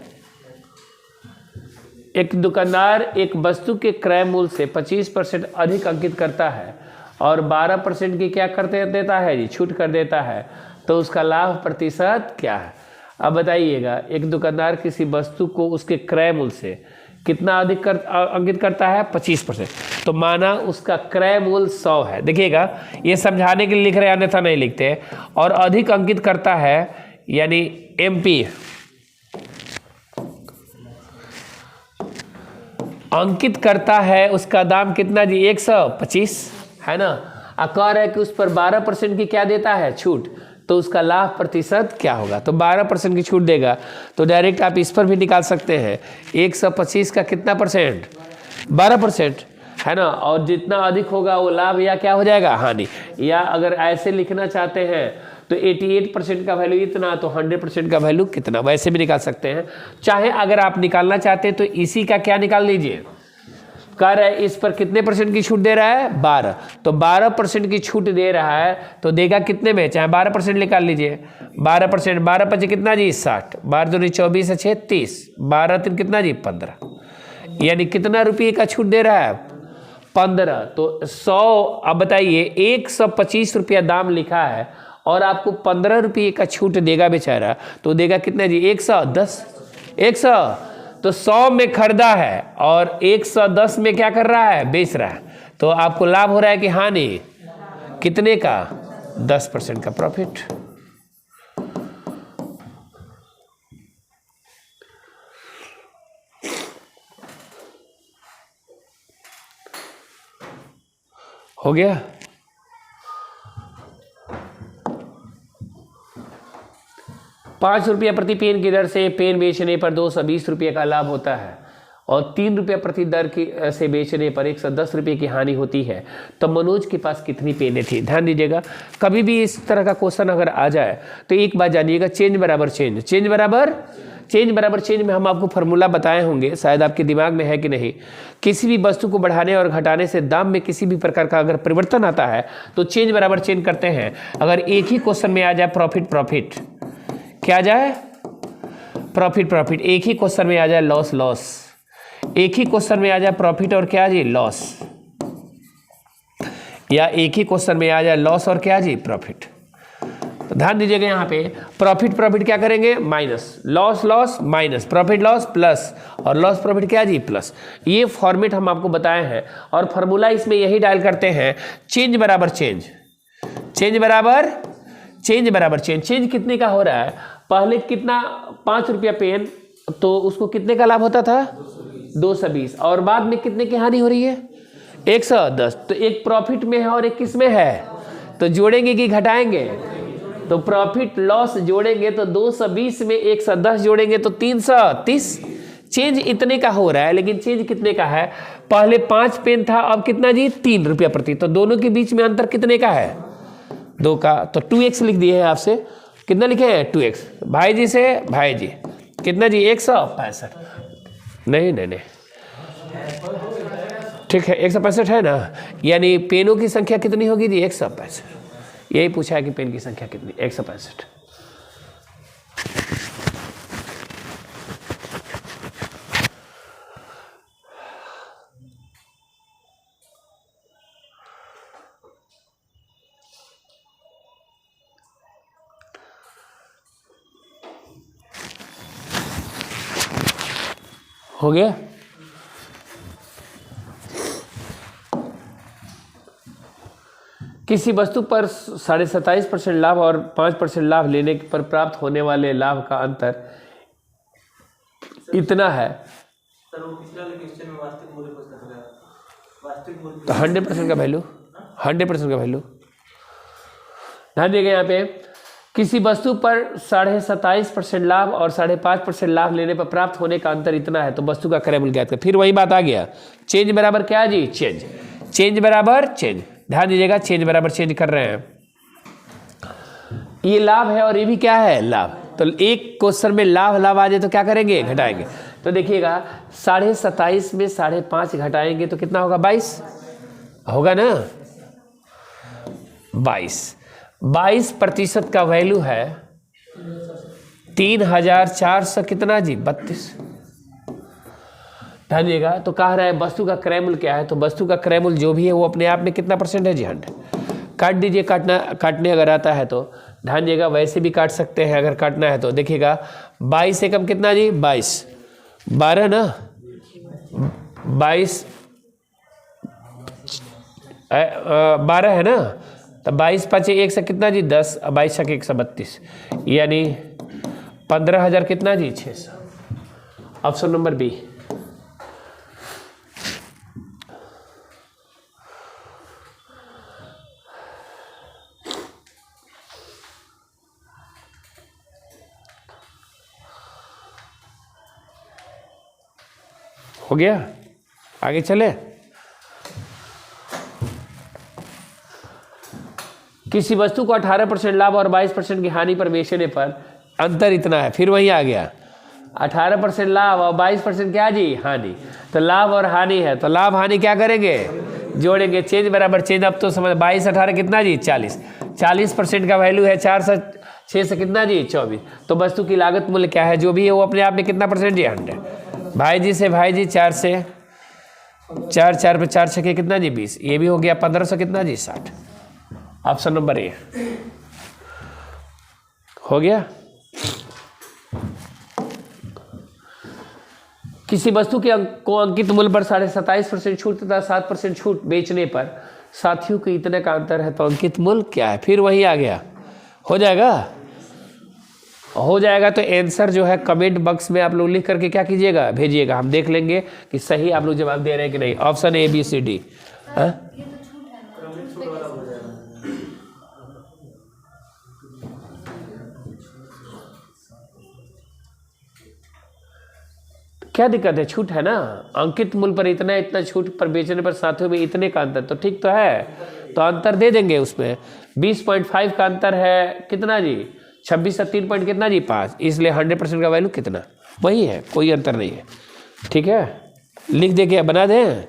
एक दुकानदार एक वस्तु के क्रय मूल्य से 25% अधिक अंकित करता है और 12% की क्या करते देता है जी छूट कर देता है, तो उसका लाभ प्रतिशत क्या है। अब बताइएगा, एक दुकानदार किसी वस्तु को उसके क्रय मूल्य से कितना अधिक अंकित करता है 25%। तो माना उसका क्रय मूल्य 100 है, देखिएगा ये समझाने के लिए लिख रहे हैं अन्यथा नहीं लिखते। और अधिक अंकित करता है यानी एमपी अंकित करता है, उसका दाम कितना जी 125 है ना। कह रहा है कि उस पर 12% की क्या देता है छूट, तो उसका लाभ प्रतिशत क्या होगा। तो 12% की छूट देगा, तो डायरेक्ट आप इस पर भी निकाल सकते हैं 125 का कितना परसेंट 12% है ना। और जितना अधिक होगा वो लाभ या क्या हो जाएगा हानि। या अगर ऐसे लिखना चाहते हैं तो 88% का वैल्यू इतना, तो 100% का वैल्यू कितना, वैसे भी निकाल सकते हैं। चाहे अगर आप निकालना चाहते हैं तो इसी का क्या निकाल लीजिए, कर है इस पर कितने परसेंट की छूट दे रहा है, 12, तो 12% की छूट दे रहा है तो देगा कितने में, चाहे 12% निकाल लीजिए, 12%, 12 कितना जी 60, 12 दूनी 24 है 30, 12 3 कितना जी 15, यानी कितना रुपये का छूट दे रहा है, 15। तो 100, अब बताइए 125 रुपया दाम लिखा है और आपको 15 रुपये का छूट देगा बेचारा, तो देगा कितना जी 110, 100, तो 100 में खरीदा है और 110 में क्या कर रहा है, बेच रहा है, तो आपको लाभ हो रहा है कि हानि, कितने का, 10% का प्रॉफिट। हो गया। ₹5 प्रति पेन की दर से पेन बेचने पर 220 रुपये का लाभ होता है और 3 रुपये प्रति दर की से बेचने पर 110 रुपये की हानि होती है। तो मनोज के पास कितनी पेनें थी, ध्यान दीजिएगा। कभी भी इस तरह का क्वेश्चन अगर आ जाए तो एक बात जानिएगा, चेंज बराबर चेंज, चेंज बराबर चेंज बराबर चेंज में हम आपको फॉर्मूला बताए होंगे, शायद आपके दिमाग में है कि नहीं। किसी भी वस्तु को बढ़ाने और घटाने से दाम में किसी भी प्रकार का अगर परिवर्तन आता है तो चेंज बराबर चेंज करते हैं। अगर एक ही क्वेश्चन में आ जाए प्रॉफिट प्रॉफिट, क्या आ जाए, प्रॉफिट प्रॉफिट, एक ही क्वेश्चन में आ जाए लॉस लॉस, एक ही क्वेश्चन में आ जाए प्रॉफिट और क्या जी लॉस, या एक ही क्वेश्चन में आ जाए लॉस और क्या जी प्रॉफिट, तो ध्यान दीजिएगा यहाँ पे प्रॉफिट प्रॉफिट क्या करेंगे, minus, loss loss minus, profit loss plus, और लॉस प्रॉफिट क्या जी प्लस। ये फॉर्मेट हम आपको बताए हैं और फॉर्मूला इसमें यही डायल करते हैं, चेंज बराबर चेंज, चेंज बराबर चेंज बराबर चेंज। चेंज कितने का हो रहा है, पहले कितना 5 रुपया पेन, तो उसको कितने का लाभ होता था 220, और बाद में कितने की हानि हो रही है 110। तो एक प्रॉफिट में है और एक किस में है, तो जोड़ेंगे कि घटाएंगे, तो प्रॉफिट लॉस जोड़ेंगे तो 220 में 110 जोड़ेंगे तो 330। चेंज इतने का हो रहा है, लेकिन चेंज कितने का है, पहले 5 पेन था अब कितना जी 3 रुपया प्रति, तो दोनों के बीच में अंतर कितने का है 2 का, तो 2x लिख दिए हैं आपसे, कितना लिखे हैं 2x, भाई जी से भाई जी कितना जी 165, नहीं नहीं नहीं ठीक है 165 है ना, यानी पेनों की संख्या कितनी होगी जी 165, यही पूछा है कि पेन की संख्या कितनी 165। हो गया। किसी वस्तु पर 27.5% लाभ और 5% लाभ लेने पर प्राप्त होने वाले लाभ का अंतर इतना है, तो 100% का वैल्यू, 100% का वैल्यू। ध्यान दिएगा यहाँ पे, किसी वस्तु पर 27.5% लाभ और 5.5% लाभ लेने पर प्राप्त होने का अंतर इतना है, तो वस्तु का क्रय मूल्य ज्ञात कर। फिर वही बात आ गया, चेंज बराबर क्या जी चेंज, चेंज बराबर चेंज। ध्यान दीजिएगा चेंज बराबर चेंज कर रहे हैं, ये लाभ है और ये भी क्या है लाभ, तो एक क्वेश्चन में लाभ लाभ आ जाए तो क्या करेंगे घटाएंगे। तो देखिएगा 27.5 में 5.5 घटाएंगे तो कितना होगा 22 होगा ना, 22% का वैल्यू है 3,400 कितना जी 32। ध्यान दिएगा, तो कह रहा है वस्तु का क्रय मूल्य क्या है, तो वस्तु का क्रय मूल्य जो भी है वो अपने आप में कितना परसेंट है जी 100। काट दीजिए, काटने अगर आता है तो ध्यान दिएगा, वैसे भी काट सकते हैं अगर काटना है तो। देखिएगा 22 से कम कितना जी 22, 12 ना, 22 12 है ना, तो 22 5 1 से कितना जी 10, 22 1 132, यानी 15,000 कितना जी 600। Option number B. हो गया, आगे चले। किसी वस्तु को 18% लाभ और 22% की हानि पर बेचने पर अंतर इतना है। फिर वही आ गया 18% लाभ और 22% क्या जी हानि। तो लाभ और हानि है तो लाभ हानि क्या करेंगे जोड़ेंगे, चेंज बराबर चेंज। अब तो समझ 22 18 कितना जी 40, 40% का वैल्यू है 4 से 6 से कितना जी 24। तो वस्तु की लागत मूल्य क्या है जो भी है वो अपने आप में कितना परसेंट जी 100। भाई जी से भाई जी 4 से 4 4 पे 4 छके कितना जी 20, ये भी हो गया 1500 कितना जी 60। ऑप्शन नंबर ए हो गया। किसी वस्तु के को अंकित मूल्य पर 27.5% छूट तथा 7% छूट बेचने पर साथियों को इतने का अंतर है तो अंकित मूल्य क्या है। फिर वही आ गया, हो जाएगा तो आंसर जो है कमेंट बॉक्स में आप लोग लिख करके क्या कीजिएगा भेजिएगा, हम देख लेंगे कि सही आप लोग जवाब दे रहे हैं कि नहीं। Option A B C D. हाँ ये तो छूट है ना, छूट पे कैसे? क्या दिक्कत है, छूट है ना, अंकित मूल्य पर इतना छूट पर बेचने पर साथियों में इतने का अंतर, तो ठीक तो है, तो अंतर दे देंगे उसमें। 20.5 का अंतर है कितना जी 26 से 3 पॉइंट कितना जी 5, इसलिए 100% का वैल्यू कितना, वही है, कोई अंतर नहीं है। ठीक है, लिख दे के बना दें।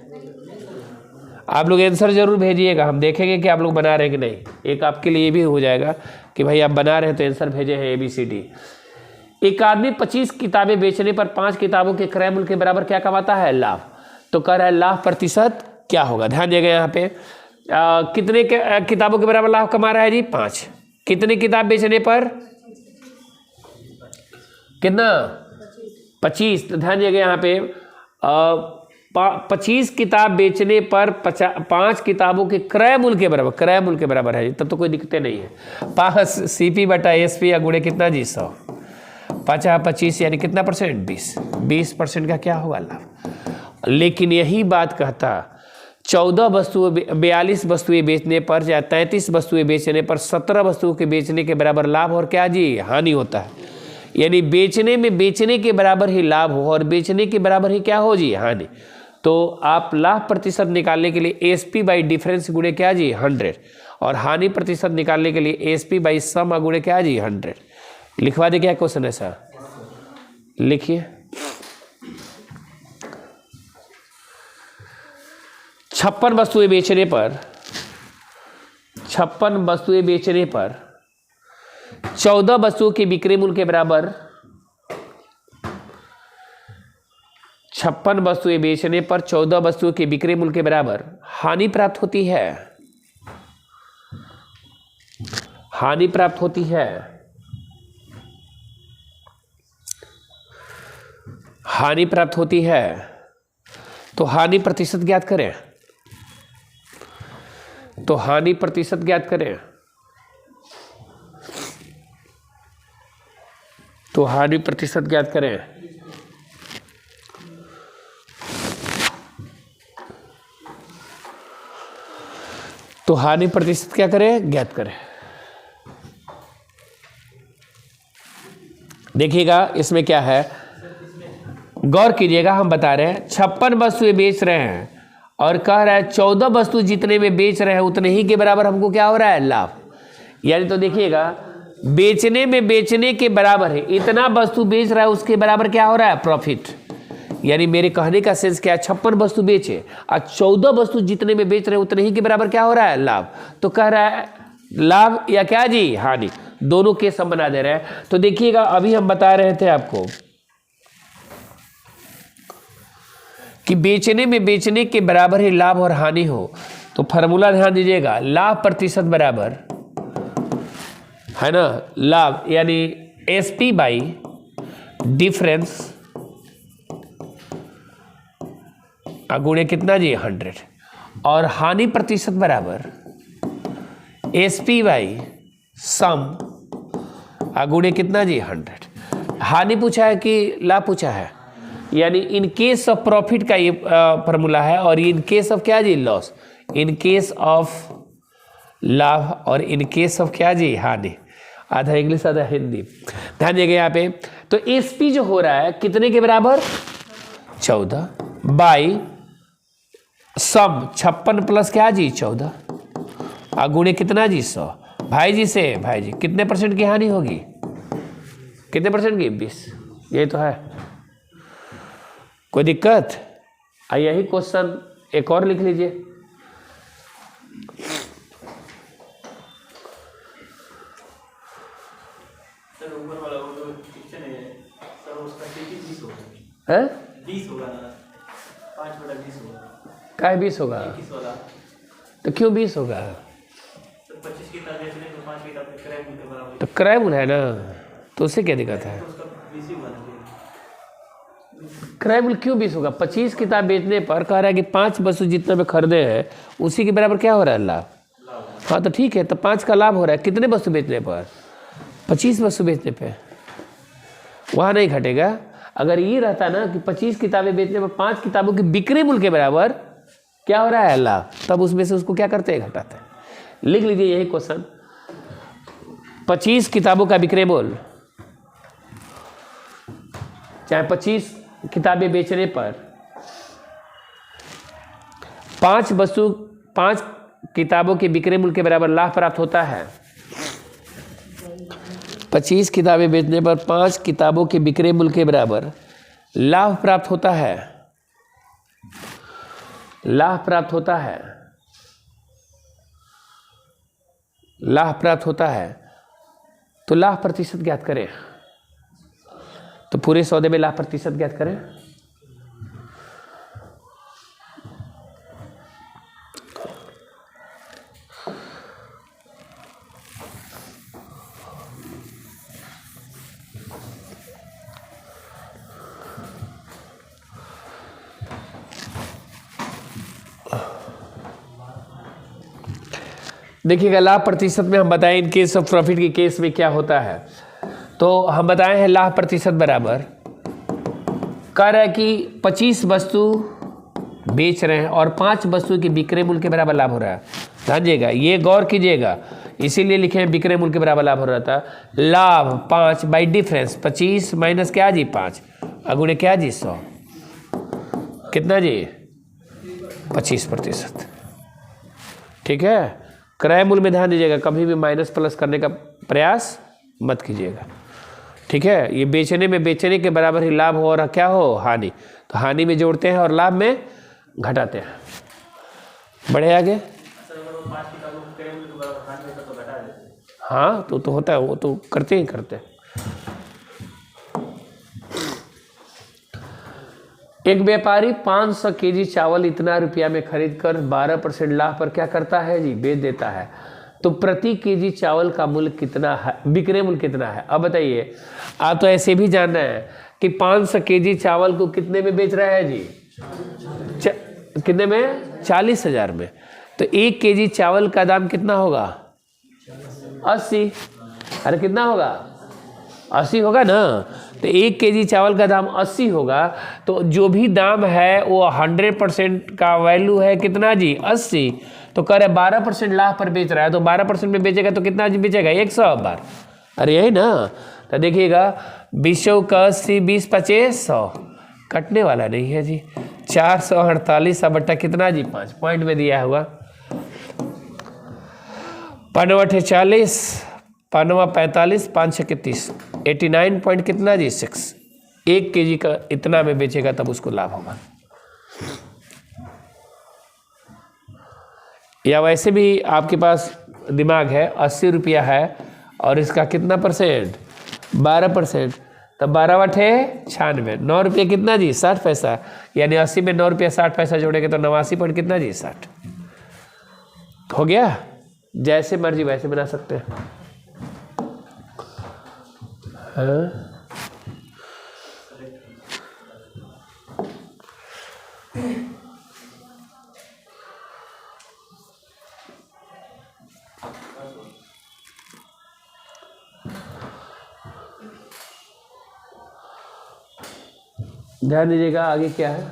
आप लोग आंसर जरूर भेजिएगा, हम देखेंगे कि आप लोग बना रहे हैं कि नहीं। एक आपके लिए भी हो जाएगा कि भाई आप बना रहे हैं तो आंसर भेजे हैं ABCD। एक आदमी 25 किताबें बेचने पर 5 किताबों के क्रय मूल्य के बराबर क्या कमाता है लाभ। तो कह रहा है लाभ प्रतिशत क्या होगा। ध्यान दिएगा यहाँ पे कितने किताबों के बराबर लाभ कमा रहा है जी 5। कितनी किताब बेचने पर कितना 25। तो ध्यान दिएगा यहाँ पे 25 किताब बेचने पर 5 किताबों के क्रय मूल्य के बराबर है, तब तो कोई दिक्कत नहीं है। 5 CP बटा SP या गुणे कितना जी 100, 25 यानी कितना परसेंट 20% का क्या होगा लाभ। लेकिन यही बात कहता 42 वस्तुएं बेचने पर या 33 वस्तुएं बेचने पर 17 वस्तुओं के बेचने के बराबर लाभ और क्या जी हानि होता है। यानी बेचने के बराबर ही लाभ हो और बेचने के बराबर ही क्या हो जी हानि। तो आप लाभ प्रतिशत निकालने के लिए SP बाई डिफरेंस गुणे क्या जी 100 और हानि प्रतिशत निकालने के लिए SP बाई सम गुणे क्या जी 100। लिखवा दे क्या क्वेश्चन ऐसा, लिखिए। 56 वस्तुएं बेचने पर 14 वस्तुओं के विक्रय मूल्य के बराबर 56 वस्तुएं बेचने पर 14 वस्तुओं के विक्रय मूल्य के बराबर हानि प्राप्त होती है। तो हानि प्रतिशत ज्ञात करें। तो हानि प्रतिशत ज्ञात करें। तो हानि प्रतिशत क्या करें ज्ञात करें। देखिएगा इसमें क्या है, गौर कीजिएगा। हम बता रहे हैं 56 वस्तुएं बेच रहे हैं और कह रहा है 14 वस्तु जितने में बेच रहे हैं उतने ही के बराबर हमको क्या हो रहा है लाभ। यानी तो देखिएगा बेचने के बराबर है, इतना वस्तु बेच रहा है उसके बराबर क्या हो रहा है प्रॉफिट। यानी मेरे कहने का सेंस क्या है 56 वस्तु बेचे और 14 वस्तु जितने में बेच रहे हैं उतने ही के बराबर क्या हो रहा है लाभ। तो कह रहा है लाभ या क्या जी हानि, दोनों केस हम बना दे रहे हैं। तो देखिएगा अभी हम बता रहे थे आपको कि बेचने के बराबर ही लाभ और हानि हो। तो फार्मूला ध्यान दीजिएगा, लाभ प्रतिशत बराबर है ना लाभ यानी SP बाई डिफरेंस गुणे कितना जी 100 और हानि प्रतिशत बराबर SP बाई सम गुणे कितना जी 100। हानि पूछा है कि लाभ पूछा है, यानी इन केस ऑफ प्रॉफिट का ये फॉर्मूला है और इन केस ऑफ क्या जी लॉस, इन केस ऑफ लाभ और इन केस ऑफ क्या जी हानि। आधा इंग्लिश आधा हिंदी, ध्यान देंगे यहाँ पे। तो SP जो हो रहा है कितने के बराबर 14 बाई सम 56 प्लस क्या जी 14 गुणे कितना जी 100 भाई जी कितने परसेंट की हानि होगी? कितने परसेंट की? 20। यही तो है, कोई दिक्कत? यही क्वेश्चन एक और लिख लीजिए। सर ऊपर वाला वो जो क्वेश्चन है सर उसका 20 होगा। है 20 होगा ना, 5/20 होगा। क्या 20 होगा? 21 वाला तो क्यों 20 होगा? सर 25 किताब बेचने तो 5 किताब में क्रय मूल्य के बराबर, तो क्रय मूल्य है ना, तो उससे क्या दिक्कत है? तो उसका 20 ही होगा ना। क्रय मूल्य क्यों 20 होगा? 25 किताब बेचने पर कह रहा है कि 5 वस्तु जितने में खरीदे हैं उसी के बराबर क्या हो रहा है? लाभ। हाँ तो ठीक है, तो 5 का लाभ हो रहा है कितने वस्तु बेचने पर? 25 वस्तु बेचने पे, वहाँ नहीं घटेगा। अगर ये रहता ना कि 25 किताबें बेचने पर 5 किताबों की बिक्री मूल्य के बराबर क्या हो रहा है? लाभ, तब उसमें से उसको क्या करते हैं? घटाते हैं। लिख लीजिए यही क्वेश्चन। 25 किताबों का विक्रय मूल्य, चाहे 25 किताबें बेचने पर 5 किताबों के विक्रय मूल्य के बराबर लाभ प्राप्त होता है। 25 किताबें बेचने पर 5 किताबों के विक्रय मूल्य के बराबर लाभ प्राप्त होता है। लाभ प्राप्त होता है, लाभ प्राप्त होता है। तो लाभ प्रतिशत ज्ञात करें। तो पूरे सौदे में लाभ प्रतिशत ज्ञात करें। देखिएगा लाभ प्रतिशत में हम बताएं इन केस ऑफ प्रॉफिट के केस में क्या होता है। तो हम बताए हैं लाभ प्रतिशत बराबर, कह रहा है कि 25 वस्तु बेच रहे हैं और 5 वस्तु के विक्रय मूल्य के बराबर लाभ हो रहा है। ध्यान दीजिएगा, ये गौर कीजिएगा, इसीलिए लिखे हैं विक्रय मूल्य के बराबर लाभ हो रहा था। लाभ 5 बाई डिफरेंस 25 माइनस क्या जी 5 अगुणे क्या जी 100, कितना जी 25%। ठीक है, क्रय मूल्य में ध्यान दीजिएगा, कभी भी माइनस प्लस करने का प्रयास मत कीजिएगा। ठीक है, ये बेचने के बराबर ही लाभ हो और क्या हो? हानि। तो हानि में जोड़ते हैं और लाभ में घटाते हैं। बढ़े आगे। हाँ तो होता है, वो तो करते ही करते हैं। एक व्यापारी 500 केजी चावल इतना रुपया में खरीद कर 12% लाभ पर क्या करता है जी? बेच देता है। तो प्रति केजी चावल का मूल्य कितना है? विक्रय मूल्य कितना है? अब बताइए, आप तो ऐसे भी जानना है कि 500 केजी चावल को कितने में बेच रहा है जी? कितने में? 40,000 में। तो 1 केजी चावल का दाम कितना होगा? 80। अरे कितना होगा? 80 होगा ना। तो 1 केजी चावल का दाम 80 होगा। तो जो भी दाम है वो 100% का वैल्यू है कितना जी? 80। तो कह रहे 12% लाभ पर बेच रहा है, तो 12% में बेचेगा तो कितना जी बेचेगा? 100 बार। अरे यही ना। तो देखिएगा 20 का 80 20 25 100 कटने वाला नहीं है जी। 448 बट्टा कितना जी? 5 पॉइंट में दिया हुआ। 5 40 5 45 5 30 89 पॉइंट कितना जी? 6। 1 केजी का इतना में बेचेगा तब उसको लाभ होगा। या वैसे भी आपके पास दिमाग है, 80 रुपया है और इसका कितना परसेंट? 12%। तब 12 बटे 96, 9 रुपये कितना जी? 60 पैसा। यानी 80 में 9 रुपया 60 पैसा जोड़ेंगे तो 89 पॉइंट कितना जी? 60 हो गया। जैसे मर्जी वैसे बना सकते हैं। हाँ? ध्यान दीजिएगा आगे क्या है।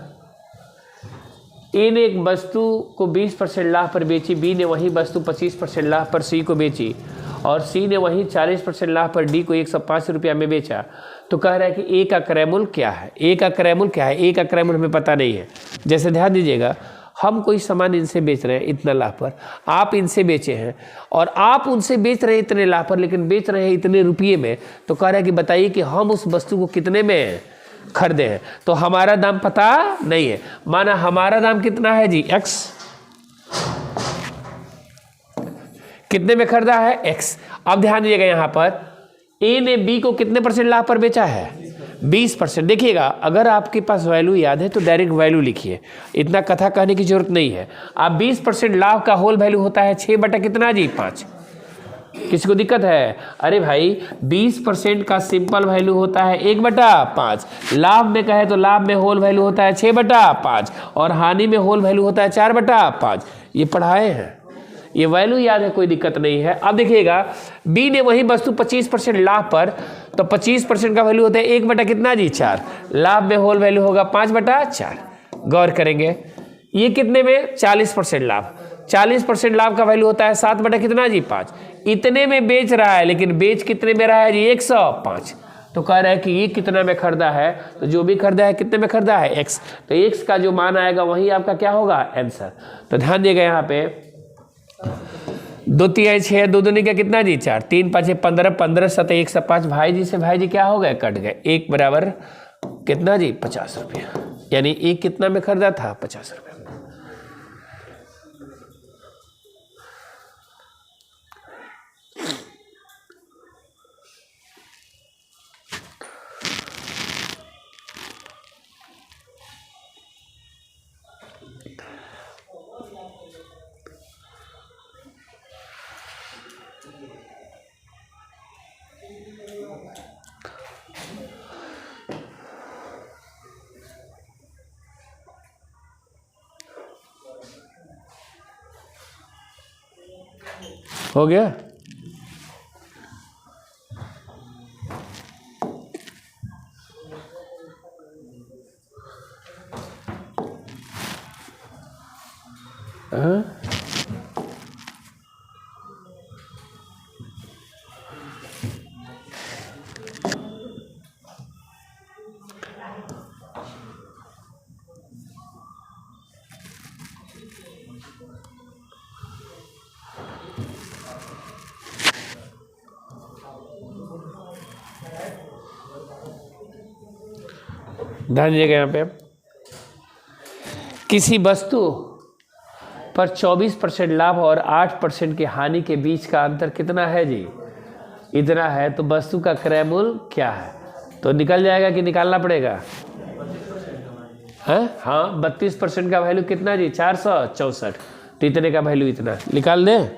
ए ने एक वस्तु को 20% लाभ पर बेची, बी ने वही वस्तु 25% लाभ पर सी को बेची और सी ने वही 40% लाभ पर डी को 105 रुपया में बेचा। तो कह रहा है कि ए का क्रय मूल्य क्या है? ए का क्रय मूल्य क्या है? ए का क्रय मूल्य हमें पता नहीं है। जैसे ध्यान दीजिएगा, हम कोई सामान इनसे बेच रहे हैं इतना लाभ पर, आप इनसे बेचे हैं और आप उनसे बेच रहे हैं इतने लाभ पर, लेकिन बेच रहे हैं इतने रुपये में, तो कह रहा है कि बताइए कि हम उस वस्तु को कितने में खरीदे हैं। तो हमारा दाम पता नहीं है, माना हमारा दाम कितना है जी x, कितने में खरीदा है x। अब ध्यान दीजिएगा यहाँ पर A ने B को कितने % लाभ पर बेचा है 20%। देखिएगा अगर आपके पास वैल्यू याद है तो डायरेक्ट वैल्यू लिखिए, इतना कथा कहने की जरूरत नहीं है। आप 20% लाभ का होल वैल्यू होता है 6 बटा कितना जी 5। किसी को दिक्कत है? अरे भाई 20% का सिंपल वैल्यू होता है 1 बटा 5। लाभ में कहे तो लाभ में होल वैल्यू होता है 6 बटा 5 और हानि में होल वैल्यू होता है 4 बटा 5। ये पढ़ाए हैं, ये वैल्यू याद है, कोई दिक्कत नहीं है। अब देखिएगा बी ने वही वस्तु 25% लाभ पर, तो 25% का वैल्यू होता है 1 बटा कितना जी 4। लाभ में होल वैल्यू होगा 5 बटा 4। गौर करेंगे ये कितने में 40% लाभ, 40% लाभ का वैल्यू होता है 7 बटा कितना जी 5। इतने में बेच रहा है, लेकिन बेच कितने में रहा है जी 105। तो कह रहा है कि ये कितना में खरीदा है, तो जो भी खरीदा है कितने में खरीदा है x, तो x का जो मान आएगा वही आपका क्या होगा आंसर। तो ध्यान दिएगा यहाँ पे 2 3 6 2 दूनी का कितना जी 4, 3 5 15 15 7 105। भाई जी से भाई जी क्या हो गए कट गए, 1 बराबर कितना जी 50 रुपया, यानी एक कितना में खरीदा था 50 रुपया। हो गया? हाँ? ध्यान दीजिएगा यहाँ पे किसी वस्तु पर 24% लाभ और 8% की हानि के बीच का अंतर कितना है जी, इतना है। तो वस्तु का क्रय मूल्य क्या है, तो निकल जाएगा कि निकालना पड़ेगा? है हाँ 32% का वैल्यू कितना जी 464, तो इतने का वैल्यू इतना निकाल दें,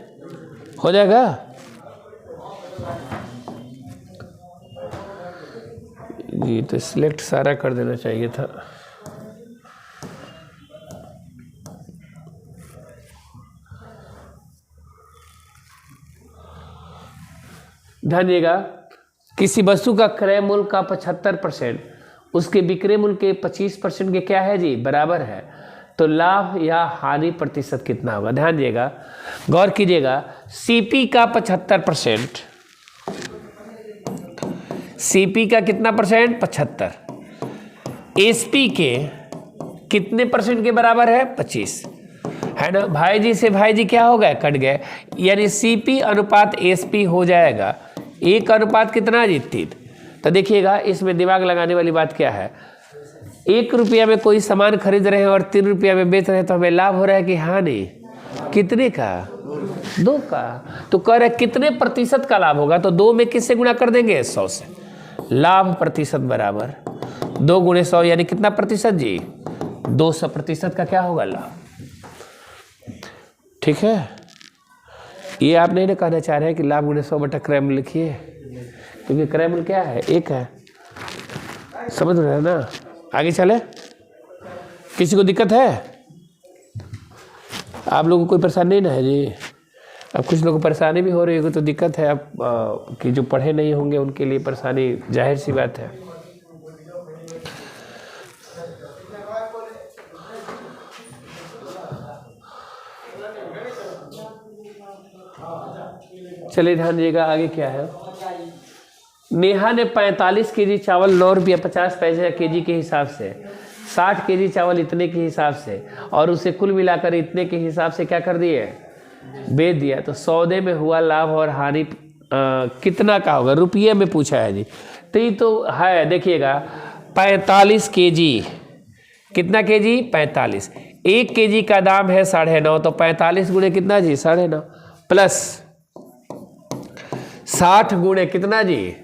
हो जाएगा। जी तो सिलेक्ट सारा कर देना चाहिए था। ध्यान दिएगा किसी वस्तु का क्रय मूल्य का 75% उसके विक्रय मूल्य के 25% के क्या है जी बराबर है, तो लाभ या हानि प्रतिशत कितना होगा। ध्यान दिएगा, गौर कीजिएगा, सीपी का 75%, सीपी का कितना परसेंट 75, एसपी के कितने परसेंट के बराबर है 25, है ना। भाई जी से भाई जी क्या हो गए कट गए, यानी सीपी अनुपात एसपी हो जाएगा 1 अनुपात कितना जी 3। तो देखिएगा इसमें दिमाग लगाने वाली बात क्या है, 1 रुपया में कोई सामान खरीद रहे हैं और 3 रुपया में बेच रहे हैं, तो हमें लाभ हो रहा है कि हानि, कितने का 2 का। तो कह रहे कितने प्रतिशत का लाभ होगा, तो 2 में किससे गुणा कर देंगे 100 से। लाभ प्रतिशत बराबर 2 गुणे 100 यानी कितना प्रतिशत जी 200% का क्या होगा लाभ। ठीक है, ये आप नहीं ना कहना चाह रहे हैं कि लाभ गुणे 100 बटा क्रय मूल्य लिखिए, क्योंकि क्रय मूल्य क्या है 1 है, समझ रहे हैं ना। आगे चले, किसी को दिक्कत है? आप लोगों को कोई परेशानी नहीं ना है जी? अब कुछ लोगों को परेशानी भी हो रही होगी तो दिक्कत है, अब कि जो पढ़े नहीं होंगे उनके लिए परेशानी जाहिर सी बात है। चलिए ध्यान दीजिएगा आगे क्या है। नेहा ने 45 केजी चावल 9 रुपया 50 पैसे केजी के हिसाब से 60 केजी चावल इतने के हिसाब से, और उसे कुल मिलाकर इतने के हिसाब से क्या कर दिए, बेच दिया। तो सौदे में हुआ लाभ और हानि कितना का होगा, रुपये में पूछा है जी। तो ये तो है, देखिएगा 45 केजी, कितना केजी, 45। 1 केजी का दाम है 9.5, तो 45 गुणे कितना जी, 9.5, प्लस 60 गुणे कितना जी,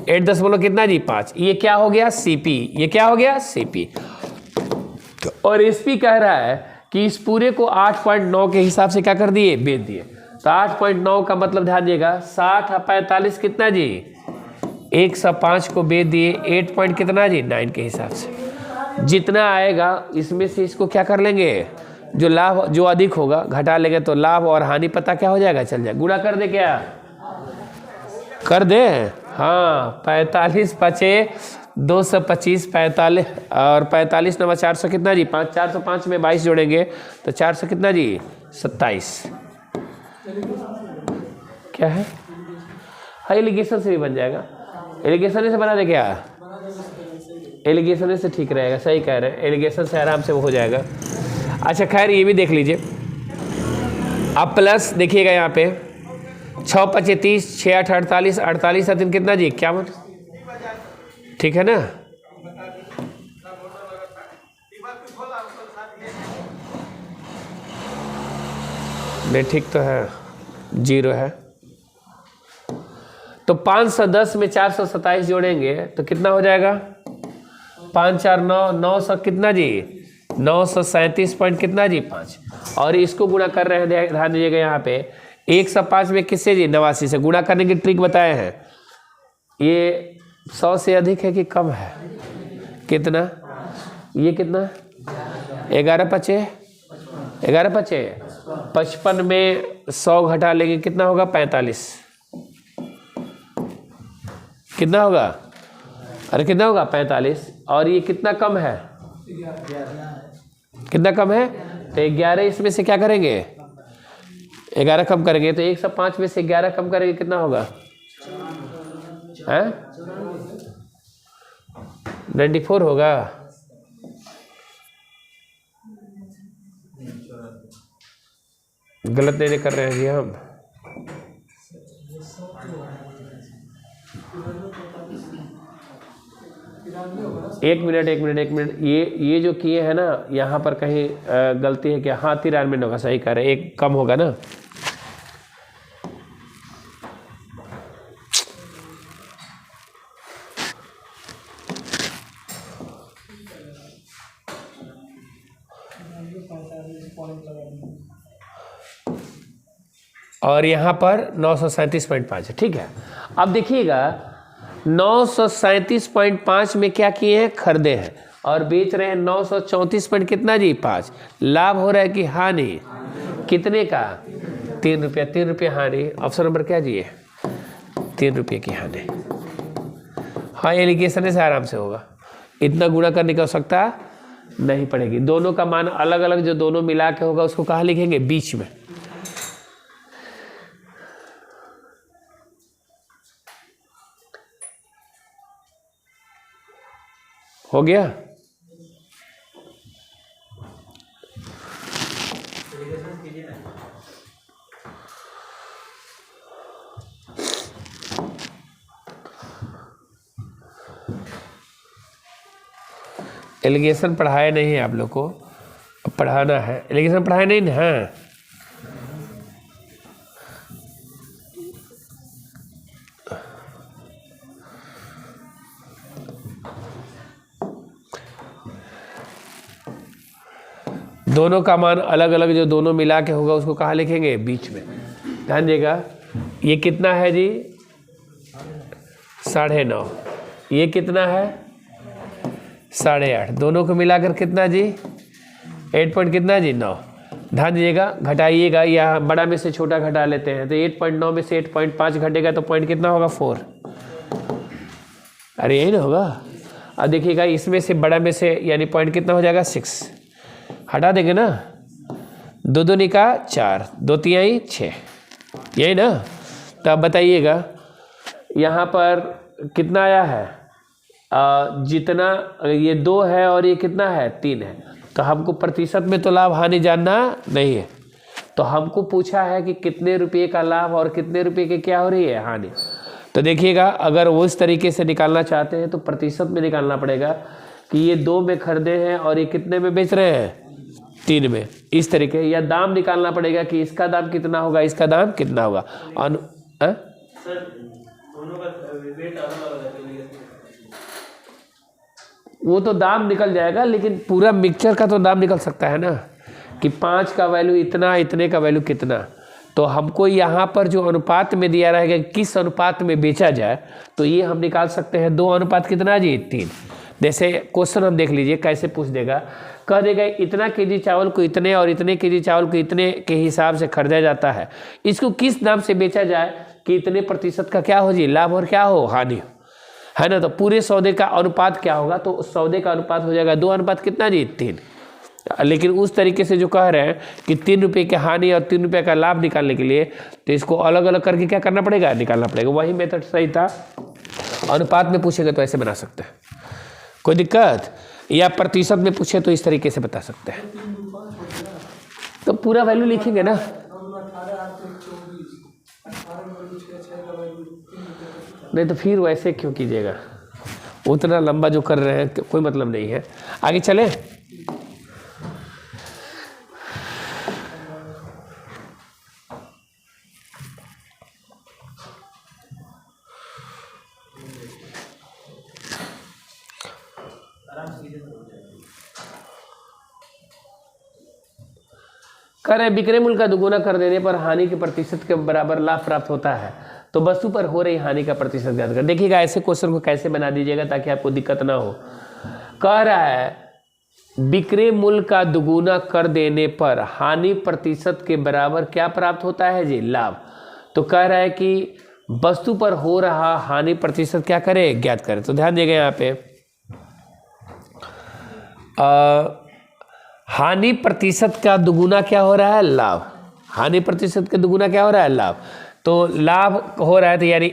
8 बोलो कितना जी, 5। ये क्या हो गया, सीपी, ये क्या हो गया, सीपी। और एसपी कह रहा है कि इस पूरे को 8.9 के हिसाब से क्या कर दिए, बेच दिए। तो 8.9 का मतलब ध्यान दिएगा, 60 और 45 कितना जी, 105 को बेच दिए 8 पॉइंट कितना जी, 9 के हिसाब से। जितना आएगा इसमें से इसको क्या कर लेंगे, जो लाभ जो अधिक होगा घटा लेंगे, तो लाभ और हानि पता क्या हो जाएगा, चल जाएगा। गुणा कर दे, क्या कर दे, हाँ 45 पचे 225, 45 और 45 नवा 400 कितना जी, 5, 405 में 22 जोड़ेंगे तो 400 कितना जी, 27। क्या है, हाँ एलिगेशन से भी बन जाएगा, एलिगेशन से बना दे, क्या एलिगेशन से ठीक रहेगा, सही कह रहे हैं, एलिगेशन से आराम से वो हो जाएगा। अच्छा खैर ये भी देख लीजिए, अब प्लस देखिएगा यहाँ पे 6 पचे 30, 6 8 48, 48 3 कितना जी, 51, ठीक है ना। नहीं ठीक तो है, 0 है। तो 510 में 427 जोड़ेंगे तो कितना हो जाएगा, 5 4 9, 900 कितना जी, 937 पॉइंट कितना जी, 5। और इसको गुणा कर रहे हैं, ध्यान दीजिएगा यहाँ पे 105 में किससे जी, 89 से। गुणा करने की ट्रिक बताए हैं, ये 100 से अधिक है कि कम है, कितना, ये कितना, 11 पचे 55 में 100 घटा लेंगे कितना होगा, 45, कितना होगा, अरे कितना होगा, 45। और ये कितना कम है, कितना कम है, तो 11 इसमें से क्या करेंगे, 11 कम करेंगे, तो 105 में से 11 कम करेंगे कितना होगा, हैं 94 होगा। गलत नहीं कर रहे हैं जी हम, एक मिनट, ये जो किए हैं ना, यहाँ पर कहीं गलती है क्या, हाँ 93 होगा, सही कह रहे हैं, एक कम होगा ना। और यहाँ पर 937.5 है, ठीक है। अब देखिएगा 937.5 में क्या किए हैं, खरीदे हैं और बेच रहे हैं 934 पॉइंट कितना जी, 5। लाभ हो रहा है कि हानि, कितने का, 3 रुपया, 3 रुपये हानि। ऑप्शन नंबर क्या जी है, 3 रुपये की हानि। हाँ एलिगेशन से आराम से होगा, इतना गुणा करने की आवश्यकता नहीं पड़ेगी। दोनों का मान अलग अलग, जो दोनों मिला के होगा उसको कहाँ लिखेंगे, बीच में। हो गया, एलिगेशन पढ़ाया नहीं है आप लोग को, अब पढ़ाना है। एलिगेशन पढ़ाया नहीं ना, हाँ दोनों का मान अलग अलग, जो दोनों मिला के होगा उसको कहाँ लिखेंगे, बीच में। ध्यान देगा, ये कितना है जी, 9.5, ये कितना है 8.5, दोनों को मिलाकर कितना जी, 8 पॉइंट कितना जी, 9। ध्यान दीजिएगा, घटाइएगा, या बड़ा में से छोटा घटा लेते हैं, तो 8.9 में से 8.5 घटेगा तो पॉइंट कितना होगा, 4। अरे यही ना होगा। अब देखिएगा इसमें से बड़ा में से यानी पॉइंट कितना हो जाएगा, 6, हटा देंगे ना, 2 दूनी का 4, 2 तिहाई 6, यही ना। तो अब बताइएगा यहाँ पर कितना आया है, जितना ये 2 है और ये कितना है 3 है, तो हमको प्रतिशत में तो लाभ हानि जानना नहीं है, तो हमको पूछा है कि कितने रुपये का लाभ और कितने रुपये की क्या हो रही है हानि। तो देखिएगा अगर वो इस तरीके से निकालना चाहते हैं तो प्रतिशत में निकालना पड़ेगा कि ये 2 में खरीदे हैं और ये कितने में बेच रहे हैं 3 में, इस तरीके। या दाम निकालना पड़ेगा कि इसका दाम कितना होगा, इसका दाम कितना होगा। सर दोनों का वेट अलग है, वो तो दाम निकल जाएगा, लेकिन पूरा मिक्सचर का तो दाम निकल सकता है ना कि 5 का वैल्यू इतना, इतने का वैल्यू कितना। तो हमको यहाँ पर जो अनुपात में दिया रहेगा किस अनुपात में बेचा जाए, तो ये हम निकाल सकते हैं 2 अनुपात कितना जी 3। जैसे क्वेश्चन हम देख लीजिए कैसे पूछ देगा, कह देगा इतना केजी चावल को इतने और इतने केजी चावल को इतने के हिसाब से खरीदा जाता है, इसको किस दाम से बेचा जाए कि इतने प्रतिशत का क्या हो जी लाभ और क्या हो हानि हो, है ना। तो पूरे सौदे का अनुपात क्या होगा, तो सौदे का अनुपात हो जाएगा 2 अनुपात कितना जी 3। लेकिन उस तरीके से जो कह रहे हैं कि 3 रुपये की हानि और 3 रुपये का लाभ निकालने के लिए तो इसको अलग अलग करके क्या करना पड़ेगा, निकालना पड़ेगा। वही मेथड सही था। अनुपात में पूछेगा तो ऐसे बना सकते हैं, कोई दिक्कत, या प्रतिशत में पूछे तो इस तरीके से बता सकते हैं। तो पूरा वैल्यू लिखेंगे ना, नहीं तो फिर वैसे क्यों कीजिएगा, उतना लंबा जो कर रहे हैं कोई मतलब नहीं है। आगे चले, कह रहे विक्रय मूल्य का दुगुना कर देने पर हानि के प्रतिशत के बराबर लाभ प्राप्त होता है, तो वस्तु पर हो रही हानि का प्रतिशत ज्ञात कर। देखिएगा ऐसे क्वेश्चन को कैसे बना दीजिएगा ताकि आपको दिक्कत ना हो। कह रहा है विक्रय मूल्य का दुगुना कर देने पर हानि प्रतिशत के बराबर क्या प्राप्त होता है जी लाभ। तो कह रहा है कि वस्तु पर हो रहा हानि प्रतिशत क्या करे ज्ञात करे। तो ध्यान देगा यहाँ पे हानि प्रतिशत का दुगुना क्या हो रहा है लाभ, हानि प्रतिशत का दुगुना क्या हो रहा है लाभ। तो लाभ हो रहा है तो यानी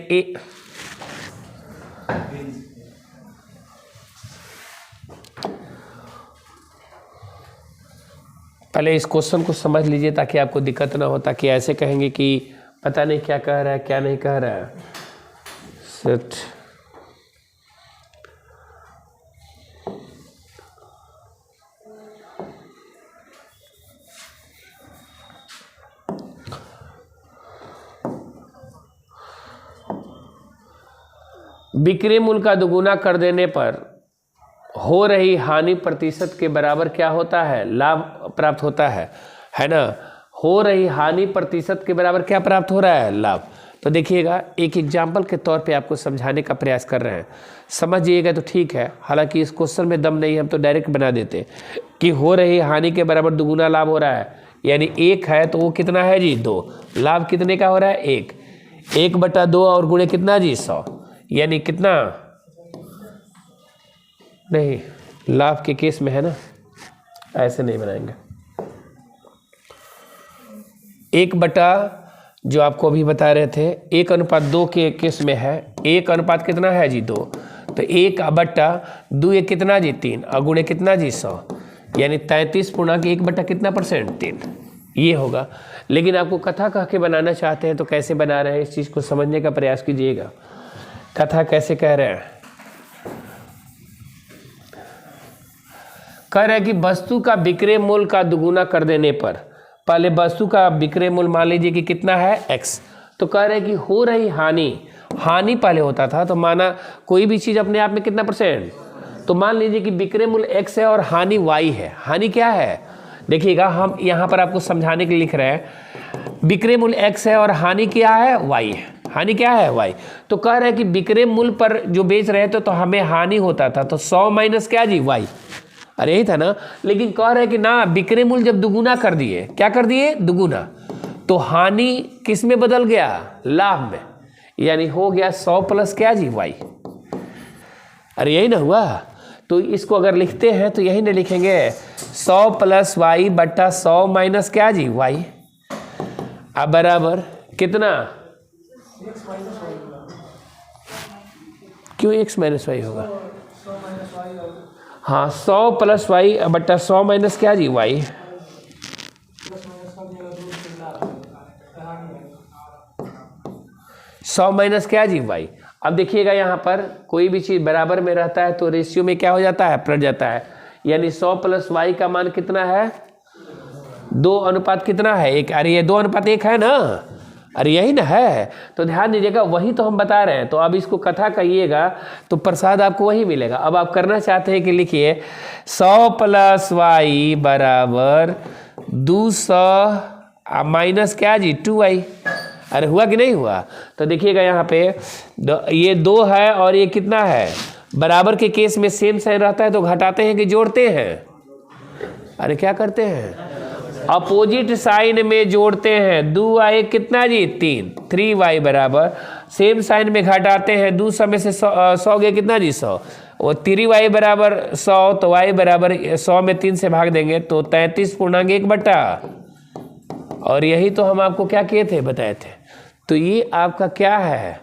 पहले इस क्वेश्चन को समझ लीजिए ताकि आपको दिक्कत ना हो, ताकि ऐसे कहेंगे कि पता नहीं क्या कह रहा है क्या नहीं कह रहा है। सेट विक्रय मूल्य का दुगुना कर देने पर हो रही हानि प्रतिशत के बराबर क्या होता है लाभ प्राप्त होता है ना। हो रही हानि प्रतिशत के बराबर क्या प्राप्त हो रहा है लाभ। तो देखिएगा एक एग्जाम्पल के तौर पे आपको समझाने का प्रयास कर रहे हैं, समझिएगा तो ठीक है। हालांकि इस क्वेश्चन में दम नहीं, हम तो डायरेक्ट बना देते कि हो रही हानि के बराबर दुगुना लाभ हो रहा है, यानी 1 है तो वो कितना है जी 2। लाभ कितने का हो रहा है 1, 1/2 और गुणे कितना जी 100, यानी कितना नहीं, लाभ के केस में है ना, ऐसे नहीं बनाएंगे। 1 जो आपको अभी बता रहे थे 1:2 के केस में है, 1 अनुपात कितना है जी 2, तो 1/2 ये कितना जी 3 और गुणे कितना जी 100, यानी 33.1 कितना % 3 ये होगा। लेकिन आपको कथा कह के बनाना चाहते हैं तो कैसे बना रहे हैं इस चीज़ को समझने का प्रयास कीजिएगा। कथा कैसे कह रहे हैं, कह रहे हैं कि वस्तु का विक्रय मूल्य का दुगुना कर देने पर, पहले वस्तु का विक्रय मूल्य मान लीजिए कि कितना है x, तो कह रहे हैं कि हो रही हानि पहले होता था तो माना कोई भी चीज़ अपने आप में कितना %, तो मान लीजिए कि विक्रय मूल्य x है और हानि y है। हानि क्या है देखिएगा, हम यहाँ पर आपको समझाने के लिए लिख रहे हैं विक्रय मूल्य x है और हानि क्या है y है। हानि क्या है y, तो कह रहे हैं कि विक्रय मूल्य पर जो बेच रहे थे तो हमें हानि होता था, तो 100 माइनस क्या जी y, अरे यही था ना। लेकिन कह रहे हैं कि ना विक्रय मूल्य जब दुगुना कर दिए, क्या कर दिए दुगुना, तो हानि किस में बदल गया लाभ में, यानी हो गया 100 प्लस क्या जी y, अरे यही ना हुआ। तो इसको अगर लिखते हैं तो यही ना लिखेंगे 100 प्लस y बट्टा 100 माइनस क्या जी y, अब बराबर कितना, क्यों x माइनस y होगा, हाँ 100 प्लस वाई बट्टा 100 माइनस क्या जी वाई। 100 माइनस क्या जी वाई। अब देखिएगा यहाँ पर कोई भी चीज़ बराबर में रहता है तो रेशियो में क्या हो जाता है, पलट जाता है। यानी 100 प्लस वाई का मान कितना है, 2 अनुपात कितना है 1। अरे ये 2 अनुपात 1 है ना, अरे यही ना है। तो ध्यान दीजिएगा, वही तो हम बता रहे हैं। तो अब इसको कथा कहिएगा तो प्रसाद आपको वही मिलेगा। अब आप करना चाहते हैं कि लिखिए 100 प्लस वाई बराबर 200 माइनस क्या जी 2y। अरे हुआ कि नहीं हुआ। तो देखिएगा यहाँ पे ये 2 है और ये कितना है, बराबर के केस में सेम साइन रहता है तो घटाते हैं कि जोड़ते हैं। अरे क्या करते हैं, अपोजिट साइन में जोड़ते हैं। 2y कितना जी 3y बराबर सेम साइन में घटाते हैं। 200 में से 100 गए कितना जी 100, और 3y बराबर 100 तो y बराबर 100 में 3 से भाग देंगे तो 33.1 बटा। और यही तो हम आपको क्या किए थे, बताए थे। तो ये आपका क्या है,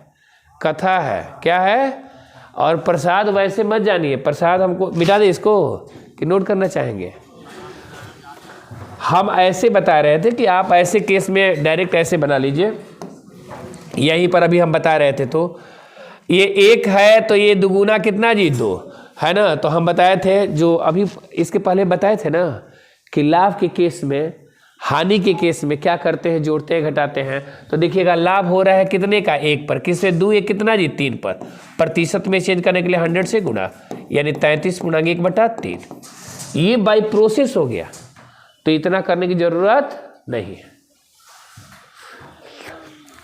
कथा है, क्या है। और प्रसाद वैसे मत जानिए, प्रसाद हमको मिटा दे इसको कि नोट करना चाहेंगे। हम ऐसे बता रहे थे कि आप ऐसे केस में डायरेक्ट ऐसे बना लीजिए। यहीं पर अभी हम बता रहे थे तो ये 1 है तो ये दुगुना कितना जी 2 है ना। तो हम बताए थे जो अभी इसके पहले बताए थे ना कि लाभ के केस में, हानि के केस में क्या करते हैं, जोड़ते हैं घटाते हैं। तो देखिएगा लाभ हो रहा है कितने का 1 पर, किससे 2 1 कितना जी 3 पर। प्रतिशत में चेंज करने के लिए 100 से गुणा, यानी 33.1 बटा 3। ये बाई प्रोसेस हो गया तो इतना करने की जरूरत नहीं है।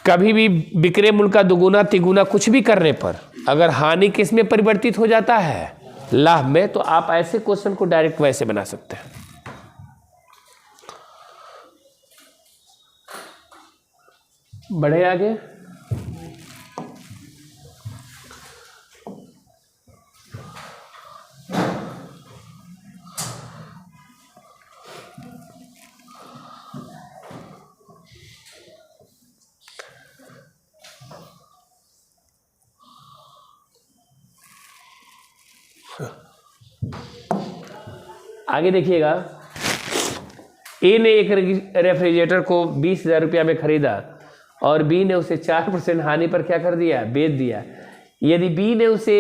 कभी भी विक्रय मूल्य का दुगुना तिगुना कुछ भी करने पर अगर हानि किस में परिवर्तित हो जाता है, लाभ में, तो आप ऐसे क्वेश्चन को डायरेक्ट वैसे बना सकते हैं। बढ़े आगे। आगे देखिएगा, ए ने एक रेफ्रिजरेटर को 20,000 रुपया में खरीदा और बी ने उसे 4% हानि पर क्या कर दिया, बेच दिया। यदि बी ने उसे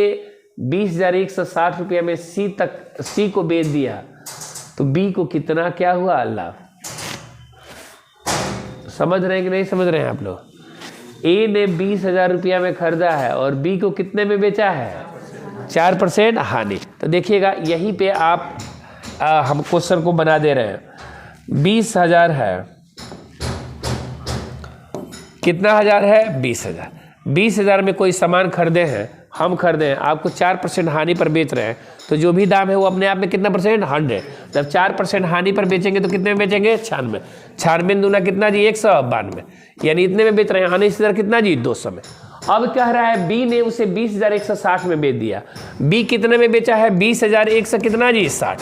20,160 रुपया में सी को बेच दिया तो बी को कितना क्या हुआ लाभ। समझ रहे हैं कि नहीं समझ रहे हैं आप लोग। ए ने 20,000 रुपया में खरीदा है और बी को कितने में बेचा है, 4% हानि। तो देखिएगा यहीं पे आप हम क्वेश्चन को बना दे रहे हैं। 20,000 है, कितना हजार है 20,000। 20,000 में कोई सामान खरीदे हैं, हम खरीदे हैं, आपको 4% हानि पर बेच रहे हैं तो जो भी दाम है वो अपने आप में कितना परसेंट 100। जब 4% हानि पर बेचेंगे तो कितने में बेचेंगे 96। 96 दूना कितना जी 192, यानी इतने में बेच रहे हैं। हानि से कितना जी 200 में। अब कह रहा है बी ने उसे 20,160 में बेच दिया। बी कितने में बेचा है 20,100 कितना जी 60,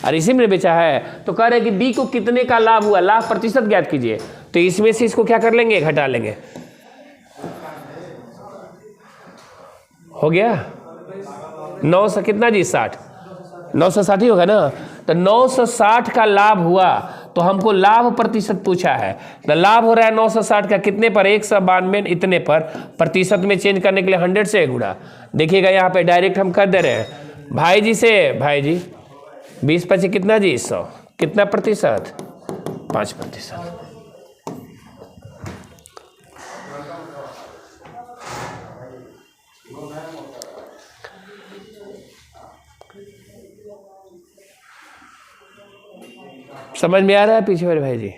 और इसी में बेचा है। तो कह रहे हैं कि बी को कितने का लाभ हुआ, लाभ प्रतिशत ज्ञात कीजिए। तो इसमें से इसको क्या कर लेंगे, घटा लेंगे। हो गया 900 कितना जी 60, 960 ही होगा ना। तो 960 का लाभ हुआ तो हमको लाभ प्रतिशत पूछा है। तो लाभ हो रहा है 960 का कितने पर, 192 इतने पर। प्रतिशत में चेंज करने के लिए 100 से गुणा। देखिएगा यहाँ पे डायरेक्ट हम कर दे रहे हैं भाई जी से, भाई जी 20-25 कितना जी 100, कितना प्रतिशत 5%। समझ में आ रहा है पीछे वाले भाई जी,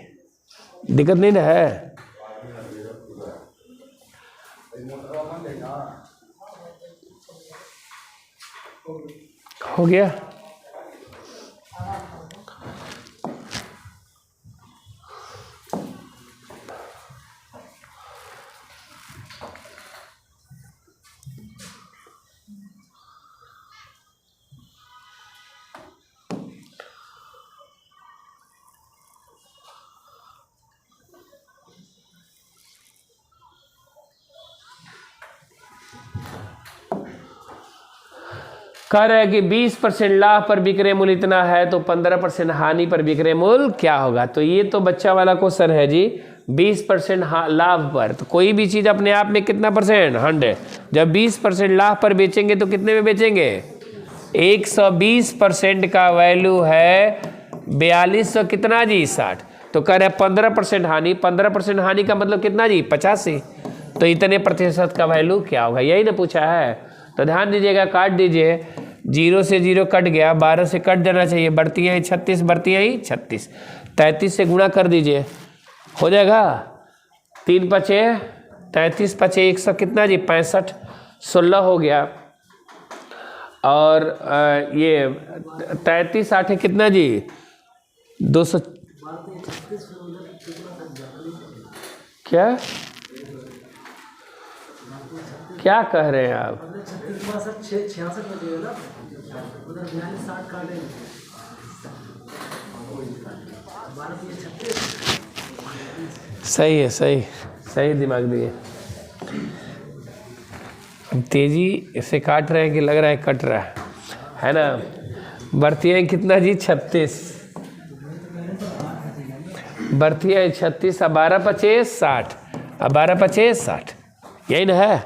दिक्कत नहीं ना है। हो गया। कह रहे हैं कि 20% लाभ पर विक्रय मूल्य इतना है तो 15% हानि पर विक्रय मूल्य क्या होगा। तो ये तो बच्चा वाला क्वेश्चन है जी। 20% लाभ पर, तो कोई भी चीज़ अपने आप में कितना परसेंट 100, जब 20% लाभ पर बेचेंगे तो कितने में बेचेंगे 120% का वैल्यू है 4200 कितना जी 60। तो कह रहे हैं 15% हानि, 15% हानि का मतलब कितना जी 85। तो इतने प्रतिशत का वैल्यू क्या होगा, यही ना पूछा है। तो ध्यान दीजिएगा, काट दीजिए, 0 से 0 कट गया, 12 से कट जाना चाहिए, बढ़ती हैं 36, बढ़ती हैं 36, 33 से गुणा कर दीजिए, हो जाएगा 3 पचे 33 पचे 100 कितना जी 65, 16 हो गया। और ये 33 8 कितना जी 200, क्या क्या कह रहे हैं आप? सही है, सही दिमाग दिए। तेजी से काट रहे हैं कि लग रहा है कट रहा है ना। बढ़ती है कितना जी 36, बढ़ती है 36, अब 12 पचे 60, अब 12 पचे 60, यही ना है।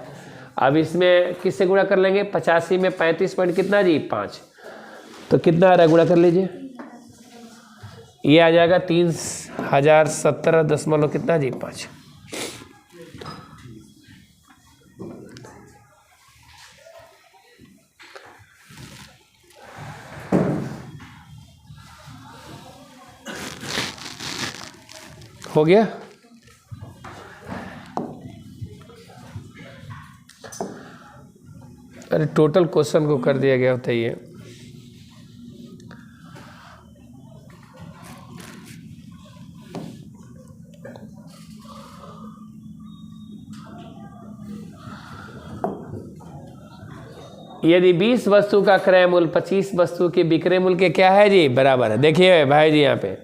अब इसमें किससे गुणा कर लेंगे, 85 में 35 पॉइंट कितना जी 5, तो कितना आ रहा है गुणा कर लीजिए, ये आ जाएगा 3017 दशमलव कितना जी 5। हो गया। अरे टोटल क्वेश्चन को कर दिया गया होता है ये। यदि 20 वस्तु का क्रय मूल्य 25 वस्तु के विक्रय मूल्य के क्या है जी बराबर है। देखिए भाई जी, यहाँ पे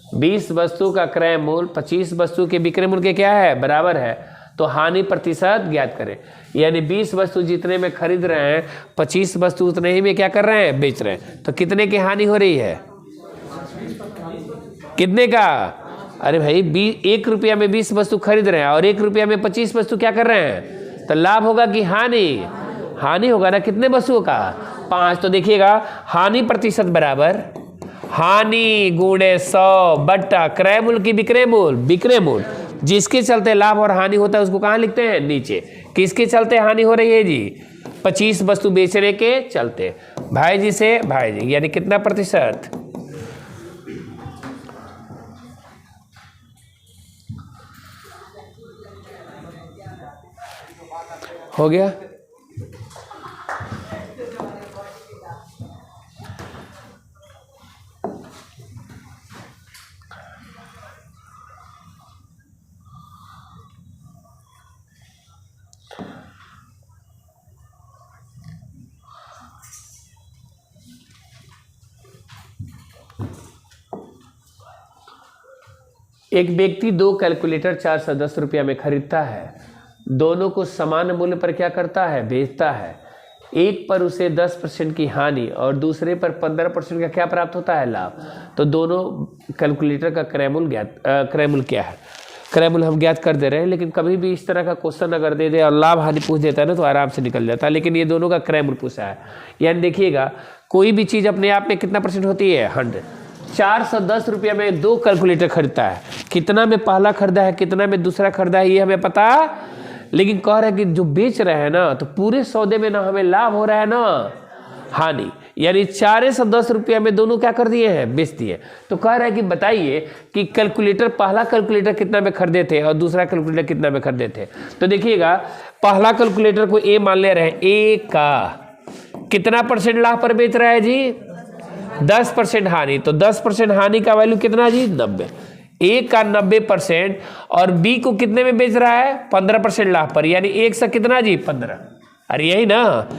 20 वस्तु का क्रय मूल्य 25 वस्तु के विक्रय मूल्य के क्या है बराबर है, तो हानि प्रतिशत ज्ञात करें। यानी 20 वस्तु जितने में खरीद रहे हैं 25 वस्तु उतने ही में क्या कर रहे हैं बेच रहे हैं, तो कितने की हानि हो रही है, कितने का। अरे भाई 1 रुपया में 20 वस्तु खरीद रहे हैं और 1 रुपया में 25 वस्तु क्या कर रहे हैं, तो लाभ होगा कि हानि, हानि होगा ना। कितने वस्तुओं का 5, तो देखिएगा हानि प्रतिशत बराबर हानि गुणे 100 बट्टा क्रय मूल्य की विक्रय मूल्य, विक्रय मूल्य जिसके चलते लाभ और हानि होता है उसको कहाँ लिखते हैं नीचे। किसके चलते हानि हो रही है जी 25 वस्तु बेचने के चलते, भाई जी से भाई जी, यानी कितना प्रतिशत हो गया। एक व्यक्ति 2 कैलकुलेटर 410 रुपया में खरीदता है, दोनों को समान मूल्य पर क्या करता है बेचता है। एक पर उसे 10% की हानि और दूसरे पर 15% का क्या प्राप्त होता है लाभ। तो दोनों कैलकुलेटर का क्रय मूल्य क्या है, क्रय मूल्य हम ज्ञात कर दे रहे हैं। लेकिन कभी भी इस तरह का क्वेश्चन अगर दे दे और लाभ हानि पूछ देता है ना तो आराम से निकल जाता है। लेकिन ये दोनों का क्रय मूल्य पूछा है, यानी देखिएगा कोई भी चीज़ अपने आप में कितना % होती है 100। 410 रुपया में 2 कैलकुलेटर खरीदता है, कितना में पहला खरीदा है कितना में दूसरा खरीदा है ये हमें पता, लेकिन कह रहे हैं कि जो बेच रहे हैं ना तो पूरे सौदे में ना हमें लाभ हो रहा है ना हानि, यानी 410 रुपया में दोनों क्या कर दिए हैं बेच दिए। तो कह रहे हैं कि बताइए कि कैलकुलेटर पहला कैलकुलेटर कितना में खरीदे थे और दूसरा कैलकुलेटर कितना में खरीदे थे। तो देखिएगा पहला कैलकुलेटर को ए मान ले रहे हैं, ए का कितना % लाभ पर बेच रहा है जी 10% हानि, तो 10% हानि का वैल्यू कितना जी 90, ए का 90% और बी को कितने में बेच रहा है 15% लाभ पर, यानी एक से कितना जी 15। अरे यही ना,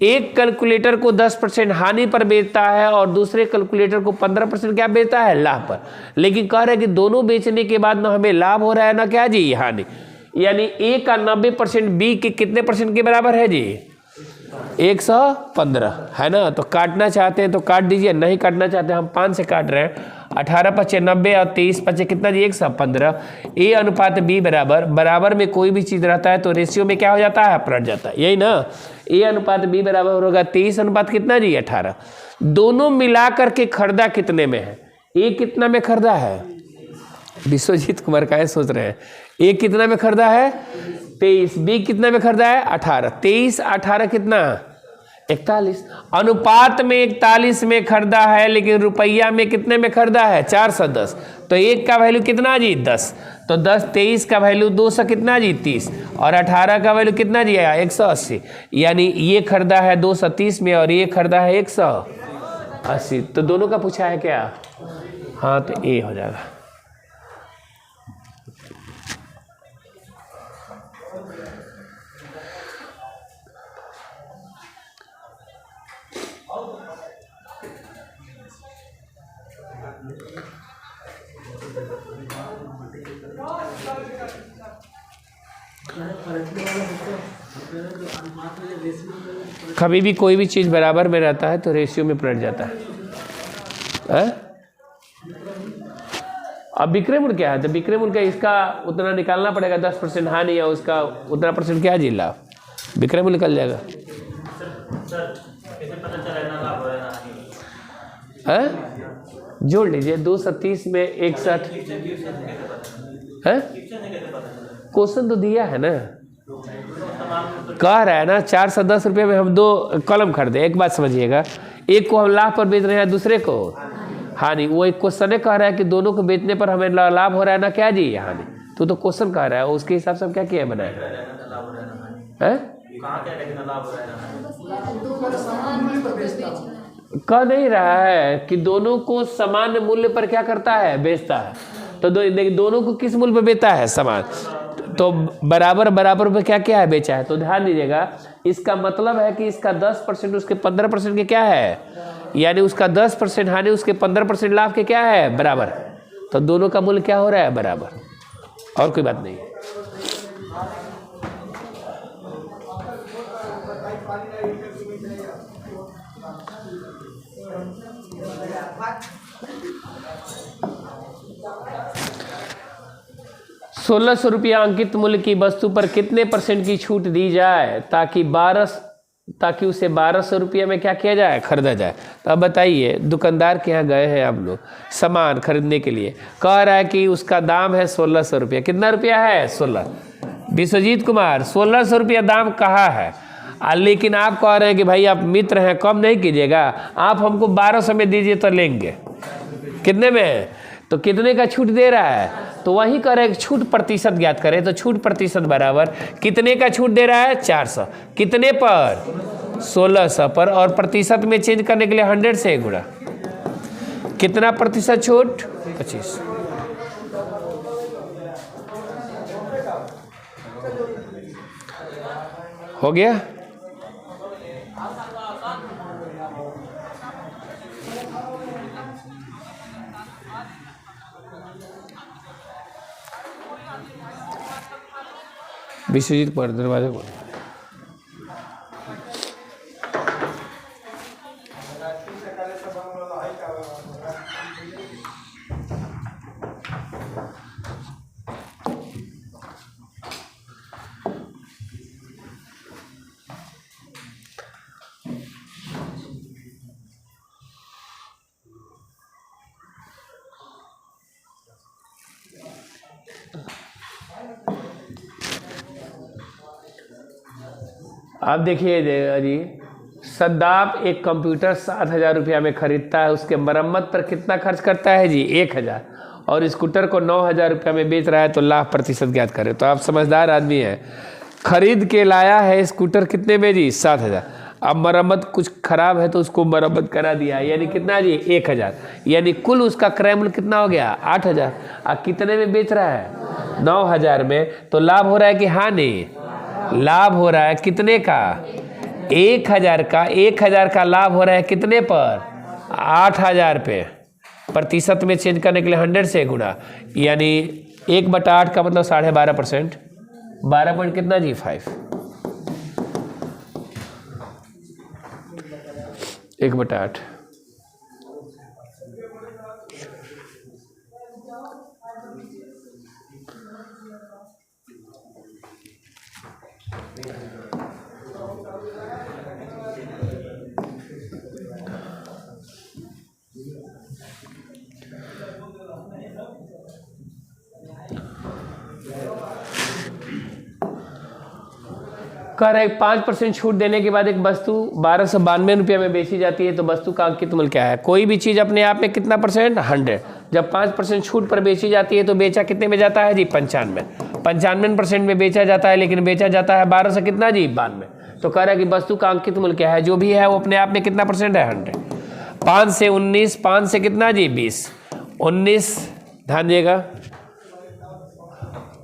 एक कैलकुलेटर को 10% हानि पर बेचता है और दूसरे कैलकुलेटर को 15% क्या बेचता है लाभ पर। लेकिन कह रहे हैं कि दोनों बेचने के बाद ना हमें लाभ हो रहा है ना क्या जी हानि, यानी ए का 90% बी के कितने % के बराबर है जी 115 है ना। तो काटना चाहते हैं तो काट दीजिए, नहीं काटना चाहते हैं हम 5 से काट रहे हैं। 18 पचे 90 और 23 पचे कितना जी 115। ए अनुपात बी बराबर, बराबर में कोई भी चीज़ रहता है तो रेशियो में क्या हो जाता है, पलट जाता है, यही ना। ए अनुपात बी बराबर होगा 23 अनुपात कितना जी 18। दोनों मिला करके खरीदा कितने में है, ए कितना में खरीदा है, विश्वजीत कुमार का सोच रहे हैं, ए कितना में खरीदा है 23, बी कितना में खरीदा है 18। 23 18 कितना 41, अनुपात में 41 में खरीदा है, लेकिन रुपया में कितने में खरीदा है 410। तो एक का वैल्यू कितना जी 10, तो 10 23 का वैल्यू 200 कितना जी 30 और 18 का वैल्यू कितना जी 180। यानी ये खरीदा है 230 में और ये खरीदा है 180। तो दोनों का पूछा है क्या, हाँ तो ए हो जाएगा। कभी भी कोई भी चीज़ बराबर में रहता है तो रेशियो में पलट जाता है। अब विक्रय मूल्य क्या है, तो विक्रय मूल्य का इसका उतना निकालना पड़ेगा, 10% हानि या उसका उतना परसेंट क्या जी लाभ, विक्रय मूल्य निकल जाएगा। जोड़ लीजिए 230 में 61 है, क्वेश्चन तो दिया है ना, कह रहा है ना 410 रुपये में हम 2 कलम खरीदे। एक बात समझिएगा, एक को हम लाभ पर बेच रहे हैं, दूसरे को हानि। वो एक क्वेश्चन कह रहा है कि दोनों को बेचने पर हमें लाभ हो रहा है ना क्या जी हानि, तो क्वेश्चन कह रहा है, उसके हिसाब से हम क्या किया बनाए हैं। कह नहीं रहा है कि दोनों को समान मूल्य पर क्या करता है, बेचता है। तो दोनों को किस मूल्य पर बेचता है, समान, तो बराबर बराबर पे क्या क्या है बेचा है। तो ध्यान दीजिएगा, इसका मतलब है कि इसका 10% उसके 15% के क्या है, यानी उसका 10% हानि उसके 15% लाभ के क्या है बराबर। तो दोनों का मूल्य क्या हो रहा है बराबर, और कोई बात नहीं। 1600 रुपया अंकित मूल्य की वस्तु पर कितने % की छूट दी जाए ताकि उसे 1200 रुपये में क्या किया जाए, खरीदा जाए। तो अब बताइए, दुकानदार के यहाँ गए हैं आप लोग सामान खरीदने के लिए, कह रहा है कि उसका दाम है 1600 रुपया। कितना रुपया है 16। विश्वजीत कुमार 1600 रुपया दाम कहा है, लेकिन आप कह रहे हैं कि भाई आप मित्र हैं कम नहीं कीजिएगा, आप हमको 1200 में दीजिए तो लेंगे। कितने में, तो कितने का छूट दे रहा है, तो वही कह रहे हैं छूट प्रतिशत ज्ञात करें। तो छूट प्रतिशत बराबर कितने का छूट दे रहा है 400, कितने पर 1600 पर, और प्रतिशत में चेंज करने के लिए 100 से गुणा। कितना प्रतिशत छूट 25। हो गया। विश्वजीत पर दरवाजा खोल। आप देखिए जी, सद्दाम एक कंप्यूटर 7000 रुपया में खरीदता है, उसके मरम्मत पर कितना खर्च करता है जी 1000, और स्कूटर को 9000 रुपया में बेच रहा है, तो लाभ प्रतिशत ज्ञात करें। तो आप समझदार आदमी हैं, खरीद के लाया है स्कूटर कितने में जी 7000, अब मरम्मत कुछ खराब है तो उसको मरम्मत करा दिया, यानी कितना जी 1000, यानी कुल उसका क्रय मूल्य कितना हो गया 8000। अब कितने में बेच रहा है 9000 में, तो लाभ हो रहा है कि हानि, लाभ हो रहा है कितने का 1000 का, 1000 का लाभ हो रहा है कितने पर 8000 पे, प्रतिशत में चेंज करने के लिए 100 से गुणा, यानी 1/8 का मतलब 12.5%, 12 पॉइंट कितना जी 5। 1/8। कह रहे 5% छूट देने के बाद एक वस्तु 1292 रुपये में बेची जाती है, तो वस्तु का अंकित मूल्य क्या है? कोई भी चीज़ अपने आप में कितना परसेंट? 100। जब 5% छूट पर बेची जाती है तो बेचा कितने में जाता है जी? 95% में बेचा जाता है, लेकिन बेचा जाता है 12 से कितना जी? 92। तो कह रहा है कि वस्तु का अंकित मूल्य क्या है? जो भी है वो अपने आप में कितना परसेंट है? 100। 5 से 19, 5 से कितना जी? 20, 19 ध्यान दिएगा,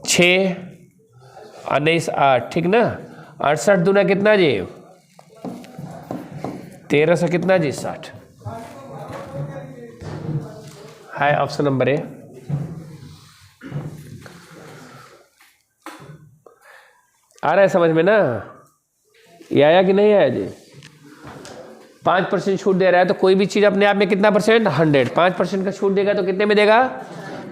6 19 8, ठीक ना। 68 दूना कितना जी? 13 से कितना जी? 60 है ऑप्शन नंबर ए। आ रहा है समझ में ना? ये आया कि नहीं आया जी? 5% छूट दे रहा है तो कोई भी चीज़ अपने आप में कितना परसेंट? 100। 5% का छूट देगा तो कितने में देगा?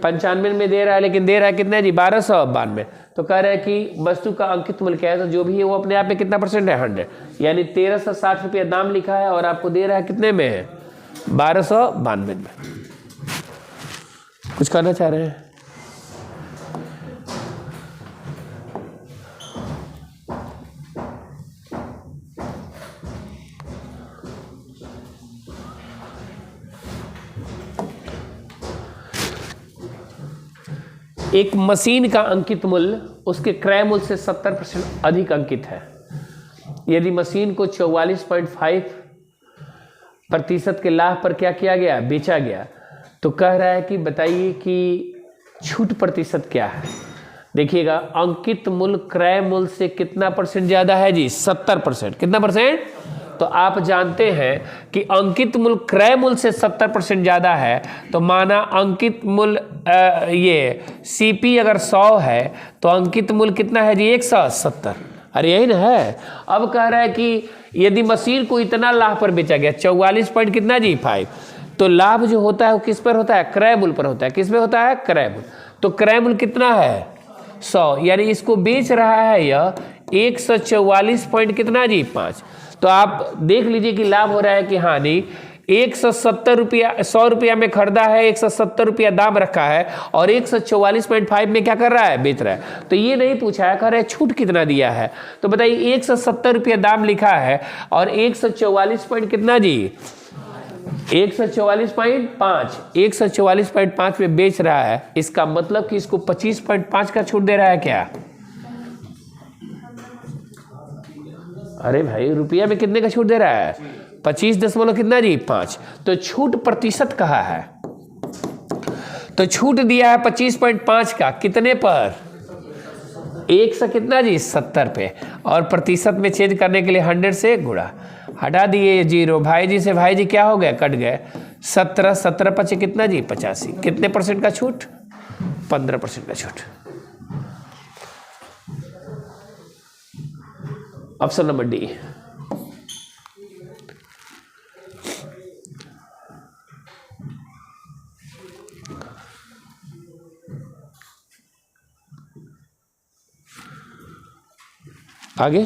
95 में दे रहा है, लेकिन दे रहा है कितना जी? 1292। तो कह रहा है कि वस्तु का अंकित मूल्य क्या है? तो जो भी है वो अपने आप में कितना परसेंट है? 100। यानी 1360 रुपये दाम लिखा है और आपको दे रहा है कितने में? 1292 में। कुछ कहना चाह रहे हैं? एक मशीन का अंकित मूल्य उसके क्रय मूल्य से 70% अधिक अंकित है। यदि मशीन को 44.5% के लाभ पर क्या किया गया? बेचा गया, तो कह रहा है कि बताइए कि छूट प्रतिशत क्या है? देखिएगा, अंकित मूल्य क्रय मूल्य से कितना परसेंट ज़्यादा है जी? 70%। कितना परसेंट? तो आप जानते हैं कि अंकित मूल्य क्रय मूल्य से 70% ज़्यादा है, तो माना अंकित मूल्य ये सीपी अगर 100 है तो अंकित मूल्य कितना है जी? 170। अरे यही ना है। अब कह रहा है कि यदि मशीन को इतना लाभ पर बेचा गया 44 पॉइंट कितना जी? 5, तो लाभ जो होता है वो किस पर होता है? क्रय मूल्य पर होता है। किस पे होता है? क्रय मूल्य। तो क्रय मूल्य कितना है? 100, यानी इसको बेच रहा है यह 144 पॉइंट कितना जी? 5। तो आप देख लीजिए कि लाभ हो रहा है कि हानि। 170 रुपया, 100 रुपया में खरीदा है, 170 रुपया दाम रखा है और 144.5 में क्या कर रहा है? बेच रहा है। तो ये नहीं पूछा है, कह रहा है छूट कितना दिया है। तो बताइए 170 रुपया दाम लिखा है और 144 पॉइंट कितना जी? 144.5, 144.5 में बेच रहा है। इसका मतलब कि इसको 25.5 का छूट दे रहा है क्या? अरे भाई, रुपया में कितने का छूट दे रहा है? 25 दशमलव कितना जी? 5। तो छूट प्रतिशत कहा है, तो छूट दिया है 25.5 का। कितने पर? 1 से कितना जी? 70 पे। और प्रतिशत में चेंज करने के लिए 100 से गुणा। हटा दिए 0, भाई जी से भाई जी क्या हो गया? कट गए। 17, 17 पचे कितना जी? 85। कितने परसेंट का छूट? 15% का छूट। Option number D. आगे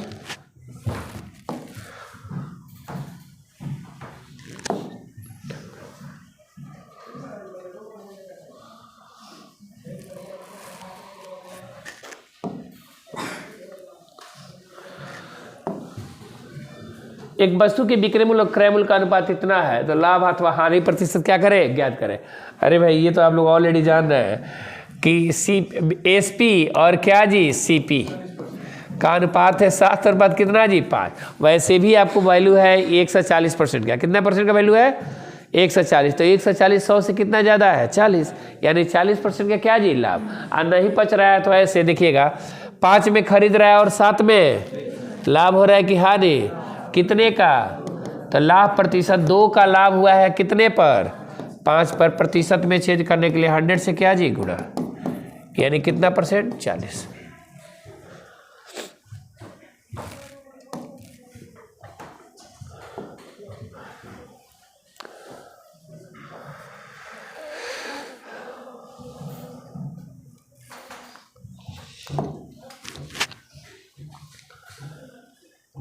एक वस्तु के बिक्री मूल्य और क्रय मूल्य का अनुपात इतना है, तो लाभ अथवा हानि प्रतिशत क्या करें? ज्ञात करें। अरे भाई, ये तो आप लोग ऑलरेडी जान रहे हैं कि एसपी और क्या जी? सीपी का अनुपात है 7 अनुपात कितना जी? 5। वैसे भी आपको वैल्यू है 140% का। कितना परसेंट का वैल्यू है? 140। तो 140 100 से कितना ज़्यादा है? 40, यानी 40% का क्या जी? लाभ। और नहीं पच रहा है तो ऐसे देखिएगा, 5 में खरीद रहा है और 7 में लाभ हो रहा है कि हानि? कितने का? तो लाभ प्रतिशत 2 का लाभ हुआ है कितने पर? 5 पर। प्रतिशत में चेंज करने के लिए 100 से क्या जी? गुणा। यानी कितना परसेंट? 40।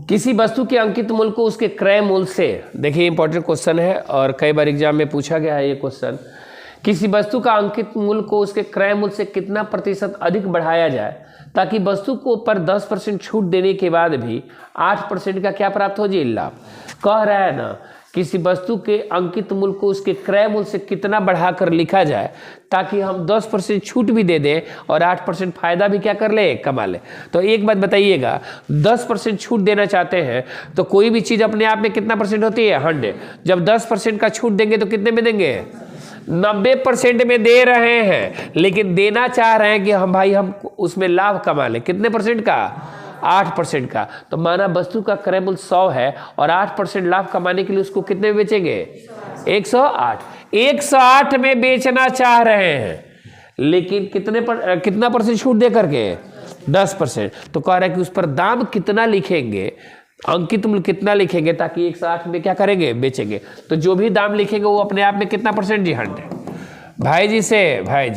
किसी वस्तु के अंकित मूल्य को उसके क्रय मूल्य से, देखिए इंपॉर्टेंट क्वेश्चन है और कई बार एग्जाम में पूछा गया है ये क्वेश्चन, किसी वस्तु का अंकित मूल्य को उसके क्रय मूल्य से कितना प्रतिशत अधिक बढ़ाया जाए ताकि वस्तु को पर 10% छूट देने के बाद भी 8% का क्या प्राप्त हो जाए, लाभ। कह रहा है ना, किसी वस्तु के अंकित मूल्य को उसके क्रय मूल्य से कितना बढ़ाकर लिखा जाए ताकि हम 10% छूट भी दे दें और 8% फायदा भी क्या कर ले, कमा ले। तो एक बात बताइएगा, 10% छूट देना चाहते हैं तो कोई भी चीज़ अपने आप में कितना परसेंट होती है, 100। जब 10% का छूट देंगे तो कितने में देंगे, 90% में दे रहे हैं, लेकिन देना चाह रहे हैं कि हम भाई हम उसमें लाभ कमा लें। कितने परसेंट का, 8% का। तो माना वस्तु का क्रय मूल्य 100 है और 8% लाभ कमाने के लिए उसको कितने में बेचेंगे, 108। 108 में बेचना चाह रहे हैं, लेकिन कितना परसेंट छूट दे करके, 10%। तो कह रहा है कि उस पर दाम कितना लिखेंगे, अंकित मूल्य कितना लिखेंगे ताकि 108 में क्या करेंगे, बेचेंगे। तो जो भी दाम लिखेंगे वो अपने आप में कितना परसेंट जी, 100। भाई जी से भाई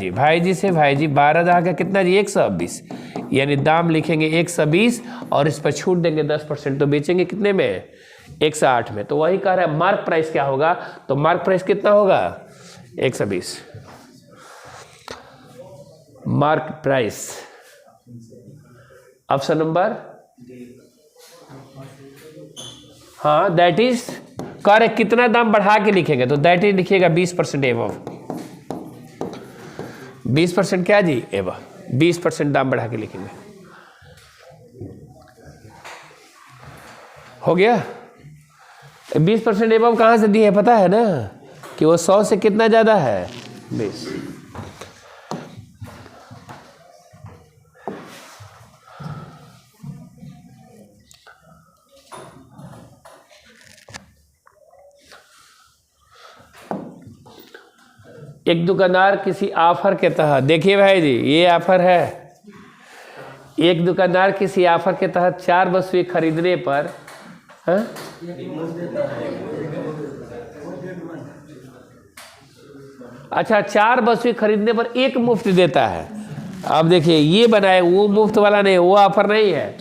जी 12 दहा का कितना जी, 120। यानी दाम लिखेंगे 120 और इस पर छूट देंगे 10%, तो बेचेंगे कितने में, 108 में। तो वही कह रहा है मार्क प्राइस क्या होगा, तो मार्क प्राइस कितना होगा, 120। मार्क प्राइस ऑप्शन नंबर, हाँ दैट इज, कह रहे कितना दाम बढ़ा के लिखेंगे, तो दैट इज लिखिएगा 20% एवं, 20% क्या जी, एवं 20% दाम बढ़ा के लिखेंगे। हो गया। 20% एवं कहाँ से दी है पता है ना, कि वो 100 से कितना ज़्यादा है, 20। एक दुकानदार किसी ऑफर के तहत, देखिए भाई जी ये ऑफर है, एक दुकानदार किसी ऑफर के तहत 4 वस्तुएं खरीदने पर, हाँ? अच्छा 4 वस्तुएं खरीदने पर 1 मुफ्त देता है। अब देखिए ये बनाए, वो मुफ्त वाला नहीं, वो ऑफर नहीं है।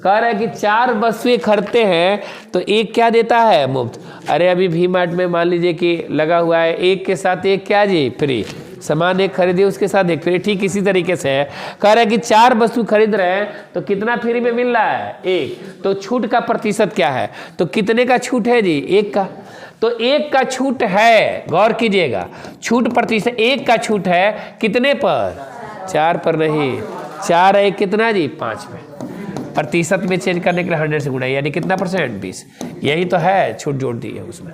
कह रहा है कि 4 वस्तुएं खरीदते हैं तो 1 क्या देता है, मुफ्त। अरे अभी वी मार्ट में मान लीजिए कि लगा हुआ है 1 के साथ 1 क्या जी, फ्री। सामान 1 खरीदिए उसके साथ 1 फ्री, ठीक इसी तरीके से है। कह रहा है कि 4 वस्तु खरीद रहे हैं तो कितना फ्री में मिल रहा है, 1। तो छूट का प्रतिशत क्या है, तो कितने का छूट है जी, 1 का। तो 1 का छूट है, गौर कीजिएगा, छूट प्रतिशत 1 का छूट है कितने पर, 4 पर नहीं, 4 1 कितना जी, 5 पे। प्रतिशत में चेंज करने के लिए 100 से गुणा, यानी कितना परसेंट, 20। यही तो है, छूट जोड़ दी है उसमें।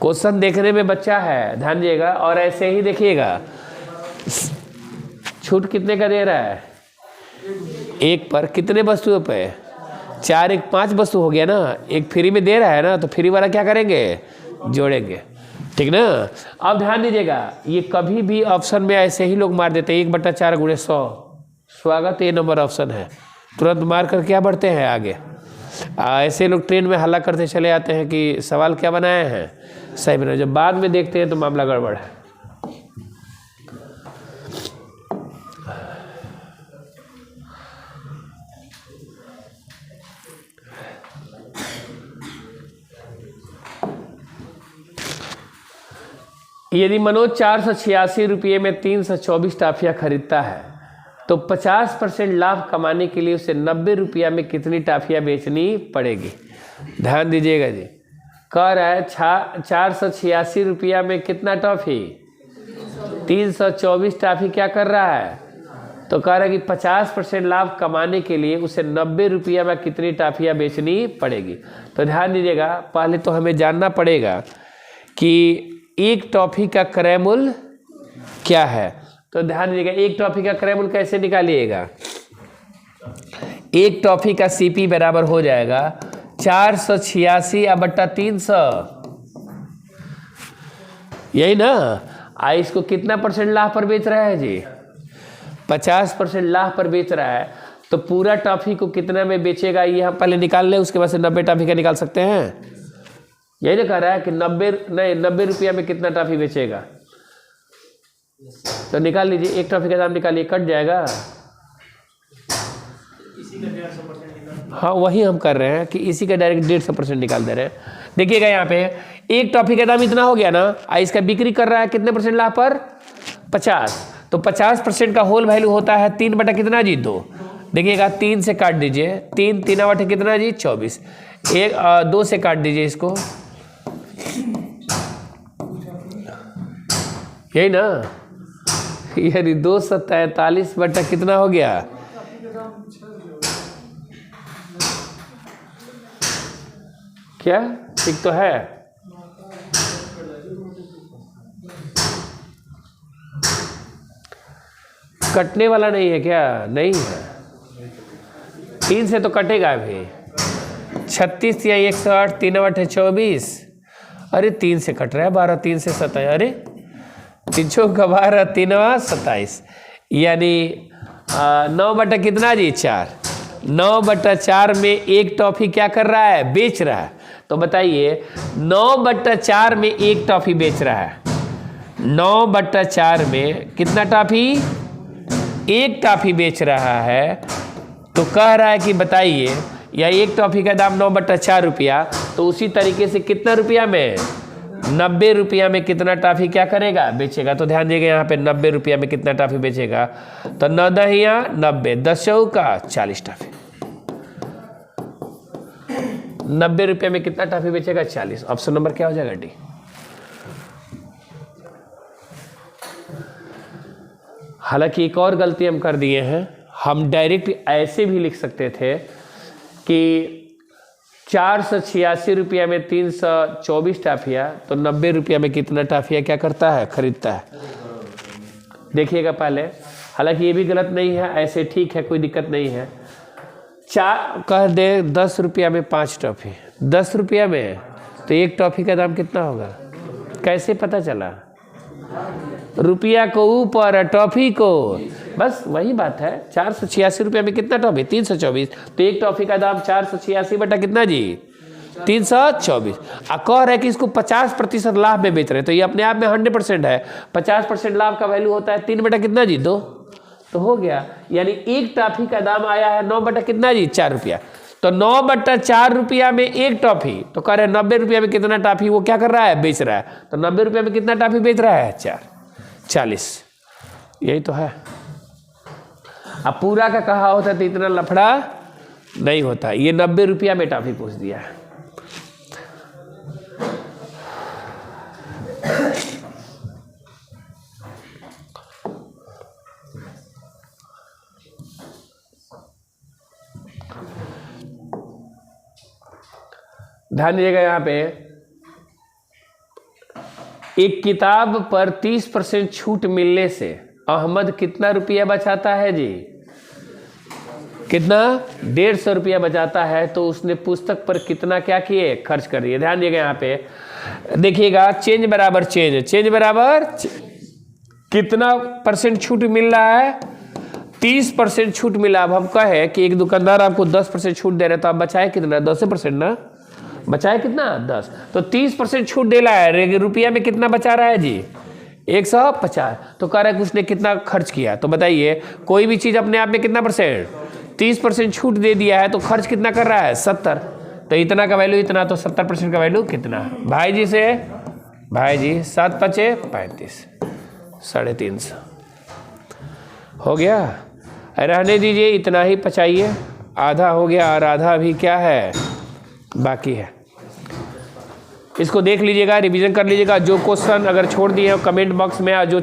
क्वेश्चन देखने में बच्चा है, ध्यान दीजिएगा, और ऐसे ही देखिएगा छूट कितने का दे रहा है, 1 पर कितने वस्तुओं पे, 4 1 5 वस्तु हो गया ना, 1 फ्री में दे रहा है ना, तो फ्री वाला क्या करेंगे, जोड़ेंगे, ठीक ना। अब ध्यान दीजिएगा, ये कभी भी ऑप्शन में ऐसे ही लोग मार देते हैं, 1/4 × 100। स्वागत, ये नंबर ऑप्शन है, तुरंत मार कर क्या बढ़ते हैं आगे। ऐसे लोग ट्रेन में हल्ला करते चले आते हैं कि सवाल क्या बनाए हैं, सही बनाए, जब बाद में देखते हैं तो मामला गड़बड़ है। यदि मनोज 486 रुपये में 324 टाफियाँ खरीदता है तो 50% लाभ कमाने के लिए उसे 90 रुपया में कितनी टाफियाँ बेचनी पड़ेगी। ध्यान दीजिएगा जी, कह रहा है 486 रुपया में कितना टॉफी, 324 टाफी क्या कर रहा है, तो कह रहा है कि 50% लाभ कमाने के लिए उसे 90 रुपया में कितनी टाफियाँ बेचनी पड़ेगी। तो ध्यान दीजिएगा, पहले तो हमें जानना पड़ेगा कि 1 टॉफी का क्रय मूल्य क्या है। तो ध्यान दीजिएगा, 1 टॉफी का क्रय मूल्य कैसे निकालिएगा, 1 टॉफी का सीपी बराबर हो जाएगा 486/300, यही ना। इसको कितना परसेंट लाभ पर बेच रहा है जी, 50% लाभ पर बेच रहा है। तो पूरा टॉफी को कितना में बेचेगा ये हम पहले निकाल लें, उसके बाद से 90 टॉफी का निकाल सकते हैं। यही ना कह रहा है कि 90 रुपया में कितना टॉफी बेचेगा, तो निकाल लीजिए, 1 टॉफी का दाम निकालिए, कट जाएगा। इसी का 150% निकाल, हाँ वही हम कर रहे हैं कि इसी का डायरेक्ट 150% निकाल दे रहे हैं। देखिएगा यहाँ पे एक टॉफी का दाम इतना हो गया ना, इसका बिक्री कर रहा है कितने परसेंट लाभ पर? 50। तो 50% का होल वैल्यू होता है 3 बटा कितना जी? 2। देखिएगा 3 से काट दीजिए, 3 3 बटे कितना जी? 24। 2 से काट दीजिए इसको, यही ना, यानी 243 बटा कितना हो गया? क्या ठीक तो है? कटने वाला नहीं है क्या? नहीं है, 3 से तो कटेगा भी। 36 या 108, 3 बटे 24, अरे 3 से कट रहा है, 12 3 से 27, अरे 3 चौका 12 3 27, यानी 9 बटा कितना जी? 4। 9 बटा 4 में एक टॉफी क्या कर रहा है? बेच रहा है। तो बताइए 9 बटा 4 में एक टॉफी बेच रहा है, 9 बटा 4 में कितना टॉफी? एक टॉफी बेच रहा है। तो कह रहा है कि बताइए, या एक टॉफी का दाम 9 बटा 4 रुपया, तो उसी तरीके से कितना रुपया में? 90 रुपया में कितना टॉफी क्या करेगा? बेचेगा। तो ध्यान दीजिएगा यहाँ पे 90 रुपया में कितना टॉफी बेचेगा? तो 9 दहिया 90, 10 चौका 40 टॉफी। 90 रुपये में कितना टॉफी बेचेगा? 40। ऑप्शन नंबर क्या हो जाएगा? डी। हालांकि एक और गलती हम कर दिए हैं, हम डायरेक्ट ऐसे भी लिख सकते थे कि 486 रुपया में 324 टाफिया, तो 90 रुपया में कितना टाफिया क्या करता है? खरीदता है। देखिएगा पहले, हालांकि ये भी गलत नहीं है, ऐसे ठीक है, कोई दिक्कत नहीं है। कह दे 10 रुपया में 5 टॉफी, 10 रुपया में, तो एक टॉफी का दाम कितना होगा? कैसे पता चला? रुपया को ऊपर, टॉफी को, बस वही बात है। 486 रुपया में कितना टॉफी? 324, तो एक टॉफी का दाम 486 बटा कितना जी? 324। कह रहे कि इसको 50% लाभ में बेच रहे हैं, तो ये अपने आप में 100% है। 50% लाभ का वैल्यू होता है 3 बटा कितना जी? 2। तो हो गया, यानी एक टॉफी का दाम आया है 9 बटा कितना जी? 4 रुपया। तो 9 बटा 4 रुपया में एक टॉफी, तो कह रहे हैं 90 रुपया में कितना टॉफी वो क्या कर रहा है? बेच रहा है। तो 90 रुपया में कितना टॉफी बेच रहा है? 4, 40। यही तो है। अब पूरा का कहा होता तो इतना लफड़ा नहीं होता। ये 90 रुपया में टॉफी पूछ दिया है। ध्यान दीजिएगा यहाँ पे, एक किताब पर 30% छूट मिलने से अहमद कितना रुपया बचाता है जी? कितना? 150 रुपया बचाता है। तो उसने पुस्तक पर कितना क्या किए? खर्च कर दिए। ध्यान दिएगा यहाँ पे, देखिएगा चेंज बराबर चेंज, चेंज बराबर कितना परसेंट छूट मिल रहा है? 30% छूट मिला। अब हम कहे कि एक दुकानदार आपको 10% छूट दे रहे, तो आप बचाए कितना? 10% ना, बचाए कितना? 10। तो 30% छूट दे रहा है, रुपया में कितना बचा रहा है जी? 150। तो कह रहा है कि उसने कितना खर्च किया। तो बताइए, कोई भी चीज़ अपने आप में कितना परसेंट? 30% छूट दे दिया है, तो खर्च कितना कर रहा है? 70। तो इतना का वैल्यू इतना, तो 70% का वैल्यू कितना? भाई जी से, भाई जी 7 5 35, 350 हो गया। रहने दीजिए, इतना ही पचाइए, आधा हो गया और आधा अभी क्या है? बाकी है। इसको देख लीजिएगा, रिवीजन कर लीजिएगा। जो क्वेश्चन अगर छोड़ दिए हो कमेंट बॉक्स में, जो